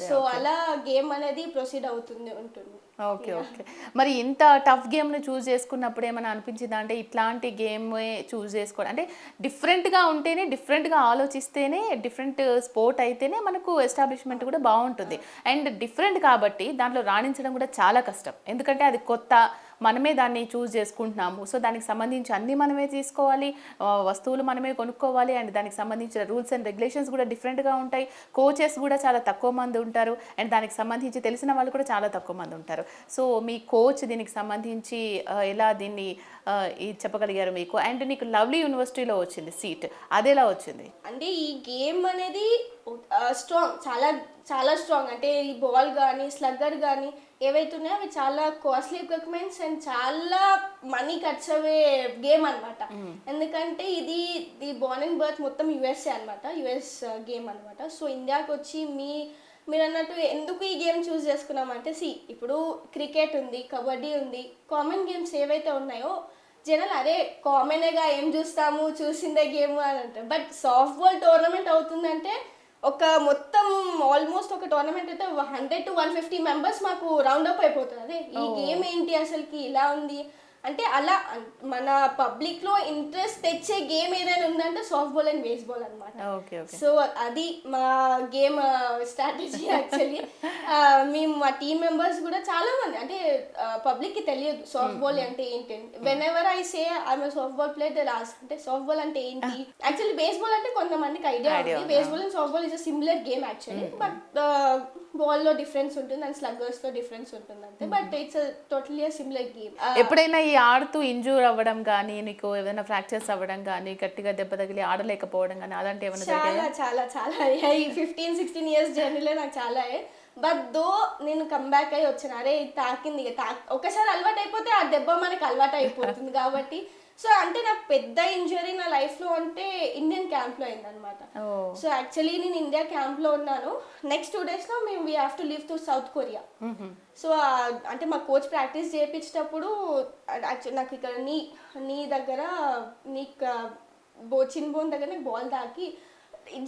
సో అలా గేమ్ అనేది ప్రొసీడ్ అవుతుంది ఉంటుంది. Okay okay. మరి ఇంత టఫ్ గేమ్ని చూస్ చేసుకున్నప్పుడు ఏమైనా అనిపించిందా? అంటే ఇట్లాంటి గేమ్ చూస్ చేసుకోవడం అంటే డిఫరెంట్గా ఉంటేనే, డిఫరెంట్గా ఆలోచిస్తేనే, డిఫరెంట్ స్పోర్ట్ అయితేనే మనకు ఎస్టాబ్లిష్మెంట్ కూడా బాగుంటుంది. అండ్ డిఫరెంట్ కాబట్టి దాంట్లో రాణించడం కూడా చాలా కష్టం. ఎందుకంటే అది కొత్త, మనమే దాన్ని చూస్ చేసుకుంటున్నాము. సో దానికి సంబంధించి అన్నీ మనమే తీసుకోవాలి, వస్తువులు మనమే కొనుక్కోవాలి. అండ్ దానికి సంబంధించిన రూల్స్ అండ్ రెగ్యులేషన్స్ కూడా డిఫరెంట్గా ఉంటాయి. కోచెస్ కూడా చాలా తక్కువ మంది ఉంటారు. అండ్ దానికి సంబంధించి తెలిసిన వాళ్ళు కూడా చాలా తక్కువ మంది ఉంటారు. సో మీ కోచ్ దీనికి సంబంధించి ఎలా దీన్ని ఇది చెప్పగలిగారు మీకు? అండ్ నీకు లవ్లీ యూనివర్సిటీలో వచ్చింది సీట్, అది ఎలా వచ్చింది? అంటే ఈ గేమ్ అనేది స్ట్రాంగ్, చాలా చాలా స్ట్రాంగ్. అంటే ఈ బాల్ కానీ స్లగ్గర్ కానీ ఏవైతే ఉన్నాయో అవి చాలా కాస్ట్లీ ఎక్విప్మెంట్స్ అండ్ చాలా మనీ ఖర్చు అయ్యే గేమ్ అనమాట. ఎందుకంటే ఇది ది బోర్న్ అండ్ బర్త్ మొత్తం యుఎస్ఏ అనమాట, యుఎస్ గేమ్ అనమాట. సో ఇండియాకి వచ్చి మీరు అన్నట్టు ఎందుకు ఈ గేమ్ చూస్ చేసుకున్నామంటే, ఇప్పుడు క్రికెట్ ఉంది, కబడ్డీ ఉంది, కామన్ గేమ్స్ ఏవైతే ఉన్నాయో జనాలు అరే కామనేగా ఏం చూస్తాము, చూసిందే గేమ్ అని అంటారు. బట్ సాఫ్ట్ బాల్ టోర్నమెంట్ అవుతుందంటే ఒక మొత్తం ఆల్మోస్ట్ ఒక టోర్నమెంట్ అయితే 100 to 150 మెంబర్స్ మాకు రౌండ్ అప్ అయిపోతుంది. అదే ఈ గేమ్ ఏంటి అసలుకి ఇలా ఉంది అంటే, అలా మన పబ్లిక్ లో ఇంట్రెస్ట్ తెచ్చే గేమ్ ఏదైనా ఉందంటే సాఫ్ట్ బాల్ అండ్ బేస్బాల్ అనమాట. సో అది మా గేమ్ స్ట్రాటజీ యాక్చువల్లీ. మేము మా టీమ్ మెంబర్స్ కూడా చాలా మంది అంటే పబ్లిక్ కి తెలియదు సాఫ్ట్ బాల్ అంటే ఏంటి. When ever I say I'm soft ball player they ask అంటే సాఫ్ట్ బాల్ అంటే ఏంటి. యాక్చువల్లీ బేస్బాల్ అంటే కొంతమందికి ఐడియా ఉంది, baseball and soft ball is a similar game actually. But ball లో డిఫరెన్స్ ఉంటుంది అండ్ స్లగ్గర్స్ లో డిఫరెన్స్ ఉంటుంది అంతే. But it's totally a similar game. ఎప్పుడైనా ఈ ఆడుతూ ఇంజూర్ అవ్వడం కానీ, నీకు ఏదైనా ఫ్రాక్చర్స్ అవ్వడం కానీ, గట్టిగా దెబ్బ తగిలి ఆడలేకపోవడం కానీ అలాంటి ఏమైనా చాలా చాలా చాలా ఈ 15-16 ఇయర్స్ జర్నీలో నాకు చాలా బట్ దో నేను కంబ్యాక్ అయ్యి వచ్చాను. అరే ఇది తాకింది, ఒకసారి అలవాటు అయిపోతే ఆ దెబ్బ మనకు అలవాటు అయిపోతుంది కాబట్టి. సో అంటే నాకు పెద్ద ఇంజరీ నా లైఫ్లో అంటే ఇండియన్ క్యాంప్లో అయిందనమాట. సో యాక్చువల్లీ నేను ఇండియా క్యాంప్లో ఉన్నాను. నెక్స్ట్ 2 daysలో మేము we have to leave to south Korea. So అంటే మా కోచ్ ప్రాక్టీస్ చేయించేటప్పుడు యాక్చువల్లీ నాకు ఇక్కడ నీ దగ్గర చిన్ బోన్ దగ్గర నాకు బాల్ తాకి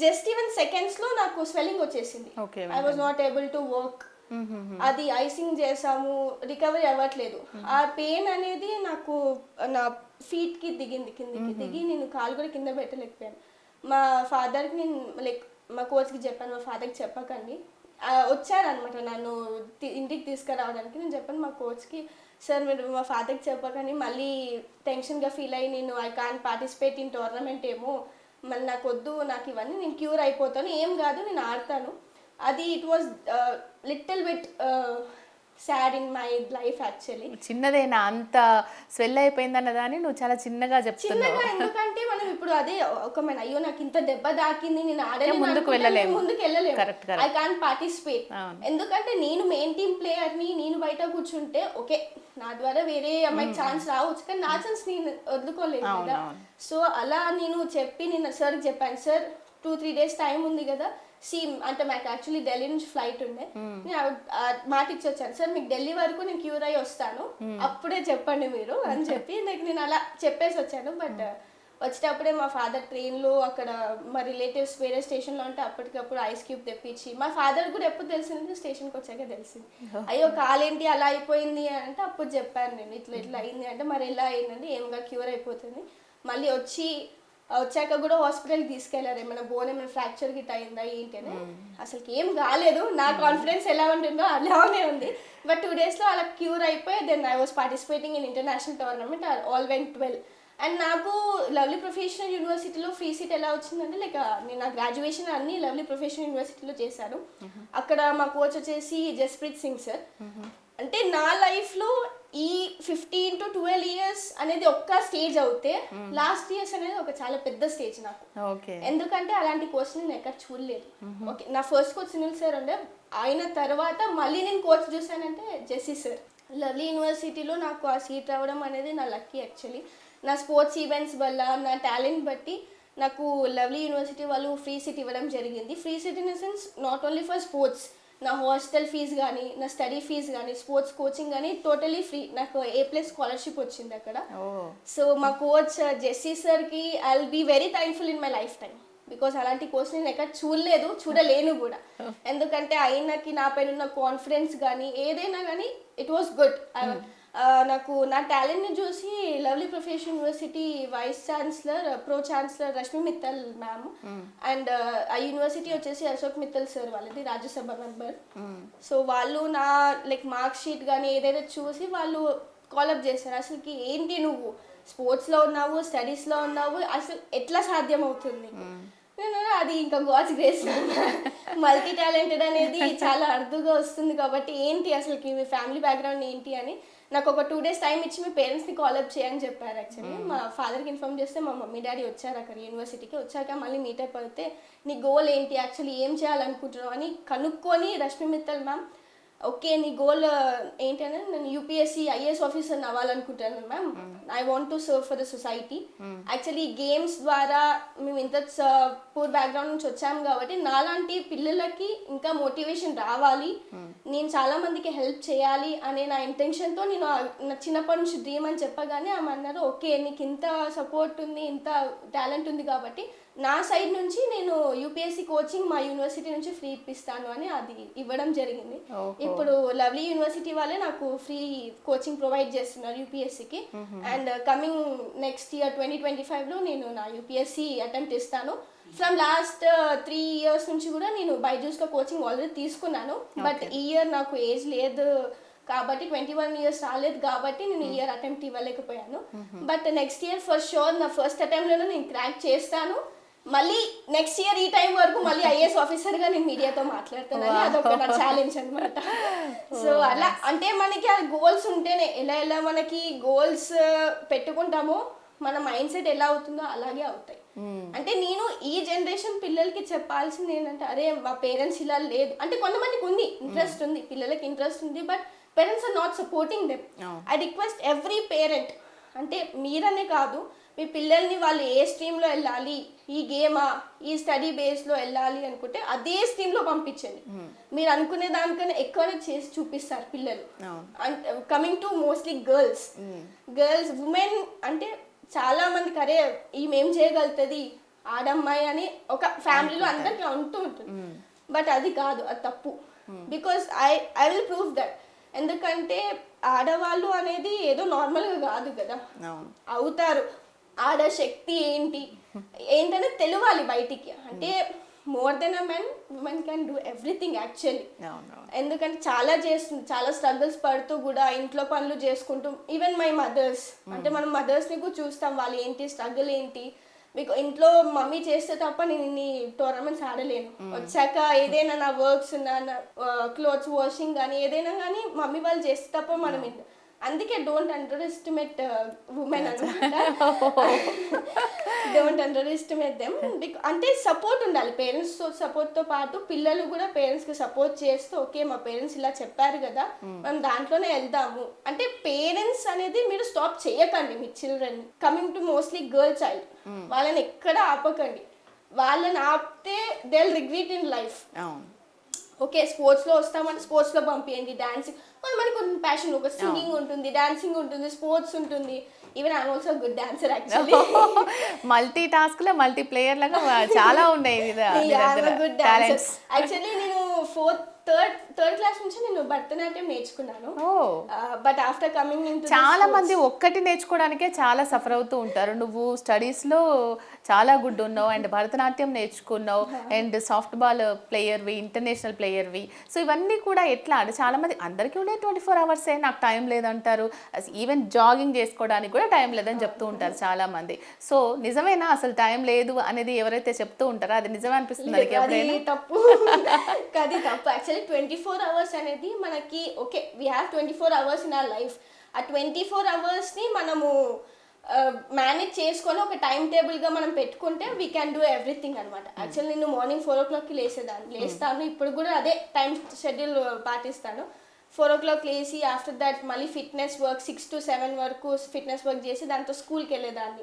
జస్ట్ ఈవెన్ సెకండ్స్లో నాకు స్వెల్లింగ్ వచ్చేసింది. I was not able to work. అది ఐసింగ్ చేసాము, రికవరీ అవ్వట్లేదు. ఆ పెయిన్ అనేది నాకు నా ఫీట్కి కిందికి దిగి నేను కాలు కూడా కింద పెట్టలేకపోయాను. మా ఫాదర్కి నేను లైక్ మా కోచ్కి చెప్పాను, మా ఫాదర్కి చెప్పకండి. వచ్చారనమాట నన్ను ఇంటికి తీసుకురావడానికి. నేను చెప్పాను మా కోచ్కి, సార్ మీరు మా ఫాదర్కి చెప్పకండి, మళ్ళీ టెన్షన్గా ఫీల్ అయ్యి నేను I can't participate in tournament ఏమో, మళ్ళీ నాకు వద్దు, నాకు ఇవన్నీ నేను క్యూర్ అయిపోతాను, ఏం కాదు నేను ఆడతాను. అది it was little bit sad in my life actually. చిన్నదేనా అంత స్వెల్ అయిపోయిందన్న దాన్ని నువ్వు చాలా చిన్నగా చెప్తున్నావు. ఎందుకంటే మనం ఇప్పుడు అదే ఒక మన అయ్యో నాకు ఇంత దెబ్బ దాకింది, నేను ఆడలేను, ముందుకు వెళ్ళలేము. I can't participate. ఎందుకంటే నేను మెయిన్ టీమ్ ప్లేయర్ని, నేను బయట కూర్చుంటే ఓకే నా ద్వారా వేరే అమ్మాయికి ఛాన్స్ రావచ్చు, కానీ నా ఛాన్స్ నేను వదులుకోలేదు కదా. సో అలా నేను నేను సార్కి చెప్పాను, సార్ 2-3 days టైం ఉంది కదా, అంటే మాకు యాక్చువల్లీ ఢిల్లీ నుంచి ఫ్లైట్ ఉండే, నేను మాట ఇచ్చి వచ్చాను, సార్ మీకు ఢిల్లీ వరకు నేను క్యూర్ అయ్యి వస్తాను, అప్పుడే చెప్పండి మీరు అని చెప్పి నేను అలా చెప్పేసి వచ్చాను. బట్ వచ్చేటప్పుడే మా ఫాదర్ ట్రైన్లో అక్కడ మా రిలేటివ్స్ వేరే స్టేషన్లో ఉంటే అప్పటికప్పుడు ఐస్ క్యూబ్ తెప్పించి, మా ఫాదర్ కూడా ఎప్పుడు తెలిసింది స్టేషన్కి వచ్చాక తెలిసింది. అయ్యో కాలేంటి అలా అయిపోయింది అంటే అప్పుడు చెప్పాను నేను, ఇట్లా అయింది అంటే, మరి ఎలా అయిందంటే ఏంగా క్యూర్ అయిపోతుంది. మళ్ళీ వచ్చాక కూడా హాస్పిటల్కి తీసుకెళ్లారు, ఏమైనా బోన్ ఏమైనా ఫ్రాక్చర్ గిట్ అయిందా ఏంటి అని. అసలుకి ఏం కాలేదు, నా కాన్ఫిడెన్స్ ఎలా ఉంటుందో అలానే ఉంది. బట్ 2 daysలో అలా క్యూర్ అయిపోయి then I was participating in international tournament, all went well. And నాకు లవ్లీ ప్రొఫెషనల్ యూనివర్సిటీలో ఫ్రీ సీట్ ఎలా వచ్చిందంటే, లైక్ నేను నా గ్రాడ్యుయేషన్ అన్ని లవ్లీ ప్రొఫెషనల్ యూనివర్సిటీలో చేశాను. అక్కడ మా కోచ్ వచ్చేసి జస్ప్రీత్ సింగ్ సార్. అంటే నా లైఫ్లో ఈ 15 to 12 years అనేది ఒక్క స్టేజ్ అవుతే లాస్ట్ ఇయర్స్ అనేది ఒక చాలా పెద్ద స్టేజ్ నాకు. ఎందుకంటే అలాంటి కోచ్ నేను ఎక్కడ చూడలేదు. ఓకే నా ఫస్ట్ కోచ్ సునీల్ సార్ ఉండే, ఆయన తర్వాత మళ్ళీ నేను కోచ్ చూసానంటే జెస్సీ సార్. లవ్లీ యూనివర్సిటీలో నాకు ఆ సీట్ రావడం అనేది నా లక్కీ యాక్చువల్లీ. నా స్పోర్ట్స్ ఈవెంట్స్ వల్ల, నా టాలెంట్ బట్టి నాకు లవ్లీ యూనివర్సిటీ వాళ్ళు ఫ్రీ సీట్ ఇవ్వడం జరిగింది. Free seat in the sense not only for sports, నా హాస్టల్ ఫీజు కానీ, నా స్టడీ ఫీజు కానీ, స్పోర్ట్స్ కోచింగ్ కానీ టోటలీ ఫ్రీ. నాకు A+ స్కాలర్షిప్ వచ్చింది అక్కడ. సో మా కోచ్ జెస్సీ సార్కి I will be very thankful in my life time. Because అలాంటి కోర్స్ నేను ఎక్కడ చూడలేదు, చూడలేను కూడా. ఎందుకంటే ఆయనకి నా పైన ఉన్న కాన్ఫిడెన్స్ కానీ ఏదైనా కానీ ఇట్ వాస్ గుడ్. నాకు నా టాలెంట్ని చూసి Lovely Professional University vice chancellor pro chancellor Rashmi Mittal ma'am and ఆ యూనివర్సిటీ వచ్చేసి అశోక్ మిత్తల్ సార్ వాళ్ళది రాజ్యసభ మెంబర్. సో వాళ్ళు నా లైక్ మార్క్ షీట్ కానీ ఏదైతే చూసి వాళ్ళు కాలప్ చేశారు. అసలుకి ఏంటి నువ్వు స్పోర్ట్స్లో ఉన్నావు, స్టడీస్లో ఉన్నావు, అసలు ఎట్లా సాధ్యం అవుతుంది? నేను అది ఇంకా గాడ్స్ గ్రేస్. మల్టీ టాలెంటెడ్ అనేది చాలా అరుదుగా వస్తుంది కాబట్టి ఏంటి అసలుకి మీ ఫ్యామిలీ బ్యాక్గ్రౌండ్ ఏంటి అని నాకు ఒక 2 days టైం ఇచ్చి మీ పేరెంట్స్ని కాలప్ చేయని చెప్పారు. యాక్చువల్లీ మా ఫాదర్కి ఇన్ఫార్మ్ చేస్తే మా మమ్మీ డాడీ వచ్చారు అక్కడ యూనివర్సిటీకి. వచ్చాక మళ్ళీ మీటప్ అయితే నీ గోల్ ఏంటి, యాక్చువల్లీ ఏం చేయాలనుకుంటున్నావు అని కనుక్కొని రష్మి మిత్తల్ మ్యామ్ ఓకే నీ గోల్ ఏంటంటే నేను యూపీఎస్సీ ఐఏఎస్ ఆఫీసర్ని అవ్వాలనుకుంటాను ma'am. I want to serve for the society. Actually games ద్వారా మేము ఇంత పూర్ బ్యాక్గ్రౌండ్ నుంచి వచ్చాము కాబట్టి నాలాంటి పిల్లలకి ఇంకా మోటివేషన్ రావాలి, నేను చాలా మందికి హెల్ప్ చేయాలి అనే నా ఇంటెన్షన్తో నేను నా చిన్నప్పటి నుంచి డ్రీమ్ అని చెప్పగానే ఆమె అన్నారు ఓకే నీకు ఇంత సపోర్ట్ ఉంది, ఇంత టాలెంట్ ఉంది కాబట్టి నా సైడ్ నుంచి నేను యూపీఎస్సీ కోచింగ్ మా యూనివర్సిటీ నుంచి ఫ్రీ ఇప్పిస్తాను అని అది ఇవ్వడం జరిగింది. ఇప్పుడు లవ్లీ యూనివర్సిటీ వాళ్ళే నాకు ఫ్రీ కోచింగ్ ప్రొవైడ్ చేస్తున్నారు యూపీఎస్సీకి. అండ్ కమింగ్ నెక్స్ట్ ఇయర్ 2025లో నేను నా యూపీఎస్సీ అటెంప్ట్ ఇస్తాను. ఫ్రమ్ లాస్ట్ 3 years నుంచి కూడా నేను బైజూస్లో కోచింగ్ ఆల్రెడీ తీసుకున్నాను. బట్ ఈ ఇయర్ నాకు ఏజ్ లేదు కాబట్టి 21 years రాలేదు కాబట్టి నేను ఈ ఇయర్ అటెంప్ట్ ఇవ్వలేకపోయాను. But next year for sure నా ఫస్ట్ అటెంప్ట్లోనే నేను క్రాక్ చేస్తాను. మళ్ళీ నెక్స్ట్ ఇయర్ ఈ టైం వరకు మళ్ళీ ఐఏఎస్ ఆఫీసర్గా నేను మీడియాతో మాట్లాడుతానని అదొక నా ఛాలెంజ్ అనమాట. సో అలా అంటే మనకి ఆ గోల్స్ ఉంటేనే ఎలా మనకి గోల్స్ పెట్టుకుంటామో మన మైండ్ సెట్ ఎలా అవుతుందో అలాగే అవుతాయి. అంటే నేను ఈ జనరేషన్ పిల్లలకి చెప్పాల్సింది ఏంటంటే అరే మా పేరెంట్స్ ఇలా లేదు అంటే కొంతమందికి ఉంది ఇంట్రెస్ట్ ఉంది, పిల్లలకి ఇంట్రెస్ట్ ఉంది, but parents are not supporting them. I request every parent అంటే మీరనే కాదు మీ పిల్లల్ని వాళ్ళు ఏ స్ట్రీమ్లో వెళ్ళాలి, ఈ గేమా ఈ స్టడీ బేస్లో వెళ్ళాలి అనుకుంటే అదే స్ట్రీమ్లో పంపించండి. మీరు అనుకునే దానికన్నా ఎక్కువనే చేసి చూపిస్తారు పిల్లలు. Coming to mostly girls women అంటే చాలా మందికి అరే ఈమెం చేయగలుగుతుంది ఆడమ్మాయి అని ఒక ఫ్యామిలీలో అందరికీ అంటూ ఉంటుంది. బట్ అది కాదు, అది తప్పు. Because I will prove that. ఎందుకంటే ఆడవాళ్ళు అనేది ఏదో నార్మల్గా కాదు కదా, అవుతారు. ఆడ శక్తి ఏంటనే తెలియాలి బయటికి. అంటే more than a men women can do everything actually. ఎందుకంటే చాలా చేస్తుంది, చాలా స్ట్రగుల్స్ పడుతూ కూడా ఇంట్లో పనులు చేసుకుంటూ. ఈవెన్ మై మదర్స్ అంటే మనం మదర్స్ని కూడా చూస్తాం వాళ్ళు ఏంటి స్ట్రగుల్ ఏంటి. మీకు ఇంట్లో మమ్మీ చేస్తే తప్ప నేను ఇన్ని టోర్నమెంట్స్ ఆడలేను. వచ్చాక ఏదైనా నా వర్క్స్ నా క్లోత్స్ వాషింగ్ కానీ ఏదైనా కానీ మమ్మీ వాళ్ళు చేస్తే తప్ప మనం అందుకే డోంట్ అండర్ ఎస్టిమేట్ ఉమెన్ అనమాట. Don't under estimate them. అంటే సపోర్ట్ ఉండాలి, పేరెంట్స్ సపోర్ట్తో పాటు పిల్లలు కూడా పేరెంట్స్కి సపోర్ట్ చేస్తూ ఓకే మా పేరెంట్స్ ఇలా చెప్పారు కదా మనం దాంట్లోనే వెళ్దాము అంటే పేరెంట్స్ అనేది మీరు స్టాప్ చేయకండి మీ children. Coming to mostly girl child వాళ్ళని ఎక్కడ ఆపకండి. వాళ్ళని ఆపితే they will regret in life. Okay స్పోర్ట్స్లో వస్తామంటే స్పోర్ట్స్లో పంపించండి, డాన్సింగ్ మనకి కొన్ని ప్యాషన్ ఒక సింగింగ్ ఉంటుంది, డాన్సింగ్ ఉంటుంది, స్పోర్ట్స్ ఉంటుంది. Even I'm also good dancer actually. Multi task లో మల్టీ ప్లేయర్ లాగా చాలా ఉన్నాయి. Good dancer actually. నేను థర్డ్ క్లాస్ నుంచి నేను భరతనాట్యం నేర్చుకున్నాను. బట్ ఆఫ్టర్ కమింగ్ ఇన్ చాలా మంది ఒక్కటి నేర్చుకోవడానికే చాలా సఫర్ అవుతూ ఉంటారు. నువ్వు స్టడీస్ లో చాలా గుడ్ ఉన్నావు అండ్ భరతనాట్యం నేర్చుకున్నావు అండ్ సాఫ్ట్ బాల్ ప్లేయర్వి, ఇంటర్నేషనల్ ప్లేయర్వి. సో ఇవన్నీ కూడా ఎట్లా అంటే చాలా మంది అందరికీ ఉండే 24 hours నాకు టైం లేదంటారు. ఈవెన్ జాగింగ్ చేసుకోవడానికి కూడా టైం లేదని చెప్తూ ఉంటారు చాలా మంది. సో నిజమేనా అసలు టైం లేదు అనేది ఎవరైతే చెప్తూ ఉంటారో అది నిజమే అనిపిస్తుంది? తప్పు అది తప్పు. యాక్చువల్లీ 24 hours అనేది మనకి okay we have 24 hours in our life. ఆ 24 hoursని మనము మేనేజ్ చేసుకొని ఒక టైం టేబుల్గా మనం పెట్టుకుంటే వీ క్యాన్ డూ ఎవ్రీథింగ్ అనమాట. యాక్చువల్లీ నేను మార్నింగ్ 4 o'clockకి లేస్తాను. ఇప్పుడు కూడా అదే టైం షెడ్యూల్ పాటిస్తాను. 4 o'clock లేసి ఆఫ్టర్ దట్ మళ్ళీ ఫిట్నెస్ వర్క్ 6 to 7 వరకు ఫిట్నెస్ వర్క్ చేసి దాంతో స్కూల్కి వెళ్ళేదాన్ని.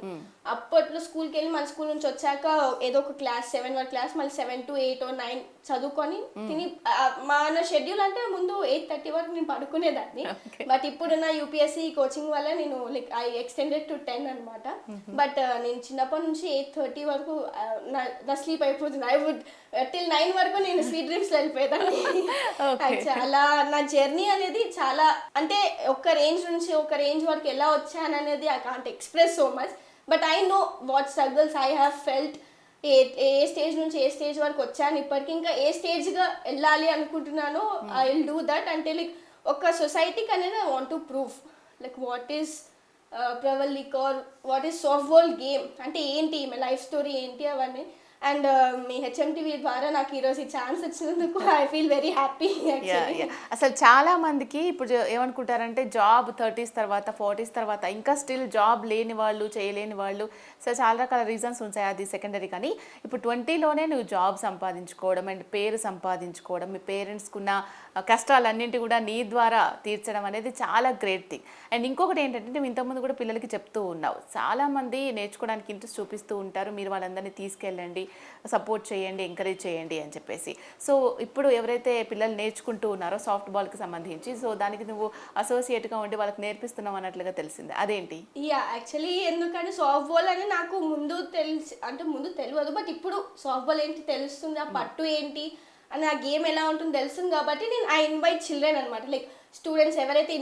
అప్పట్లో స్కూల్కి వెళ్ళి మన స్కూల్ నుంచి వచ్చాక ఏదో ఒక క్లాస్ 7 వరకు క్లాస్, మళ్ళీ 7 to 8 or 9 చదువుకొని తిని మన షెడ్యూల్ అంటే ముందు 8:30 వరకు నేను పడుకునేదాన్ని. బట్ ఇప్పుడు నా యూపీఎస్సీ కోచింగ్ వల్ల నేను లైక్ ఐ ఎక్స్టెండెడ్ టు 10 అనమాట. బట్ నేను చిన్నప్పటి నుంచి 8:30 వరకు నా స్లీప్ అయిపోతుంది. ఐ వుడ్ టిల్ 9 వరకు నేను స్వీట్ డ్రీమ్స్లో వెళ్ళిపోయేదాన్ని. చాలా నా జర్నీ అనేది చాలా అంటే ఒక రేంజ్ నుంచి ఒక రేంజ్ వరకు ఎలా వచ్చాను అనేది I can't express so much, but I know what struggles I have felt. A stage నుంచి ఏ స్టేజ్ వరకు వచ్చాను, ఇప్పటికి ఇంకా ఏ స్టేజ్గా వెళ్ళాలి అనుకుంటున్నానో ఐ విల్ డూ దట్. అంటే లైక్ ఒక సొసైటీకి అనేది I want to prove like what is ప్రవల్ league or what is soft ball game అంటే ఏంటి, మీ లైఫ్ స్టోరీ ఏంటి అవన్నీ. అండ్ మీ హెచ్ఎంటీవీ ద్వారా నాకు ఈరోజు ఈ ఛాన్స్ వచ్చినందుకు ఐ ఫీల్ వెరీ హ్యాపీ. అసలు చాలా మందికి ఇప్పుడు ఏమనుకుంటారంటే జాబ్ 30s తర్వాత 40s తర్వాత ఇంకా స్టిల్ జాబ్ లేని వాళ్ళు, చేయలేని వాళ్ళు, సో చాలా రకాల రీజన్స్ ఉంటాయి, అది సెకండరీ. కానీ ఇప్పుడు 20లోనే నువ్వు జాబ్ సంపాదించుకోవడం అండ్ పేరు సంపాదించుకోవడం, మీ పేరెంట్స్కి ఉన్న కష్టాలన్నింటి కూడా నీ ద్వారా తీర్చడం అనేది చాలా గ్రేట్ థింగ్. అండ్ ఇంకొకటి ఏంటంటే నువ్వు ఇంతకుముందు కూడా పిల్లలకి చెప్తూ ఉన్నావు, చాలామంది నేర్చుకోవడానికి ఇంట్రెస్ట్ చూపిస్తూ ఉంటారు, మీరు వాళ్ళందరినీ తీసుకెళ్ళండి, సపోర్ట్ చేయండి, ఎంకరేజ్ చేయండి అని చెప్పేసి. సో ఇప్పుడు ఎవరైతే పిల్లలు నేర్చుకుంటూ ఉన్నారో సాఫ్ట్ బాల్కి సంబంధించి, సో దానికి నువ్వు అసోసియేట్గా ఉండి వాళ్ళకి నేర్పిస్తున్నావు అన్నట్లుగా తెలిసింది, అదేంటి? యాక్చువల్లీ ఎందుకంటే సాఫ్ట్ బాల్ అని నాకు ముందు తెలియదు, బట్ ఇప్పుడు సాఫ్ట్ బాల్ ఏంటి తెలుస్తుంది, ఆ పట్టు ఏంటి అని, ఆ గేమ్ ఎలా ఉంటుందో తెలుస్తుంది కాబట్టి నేను ఐ ఇన్వైట్ చిల్డ్రన్ అనమాట. లైక్ స్టూడెంట్స్ ఎవరైతే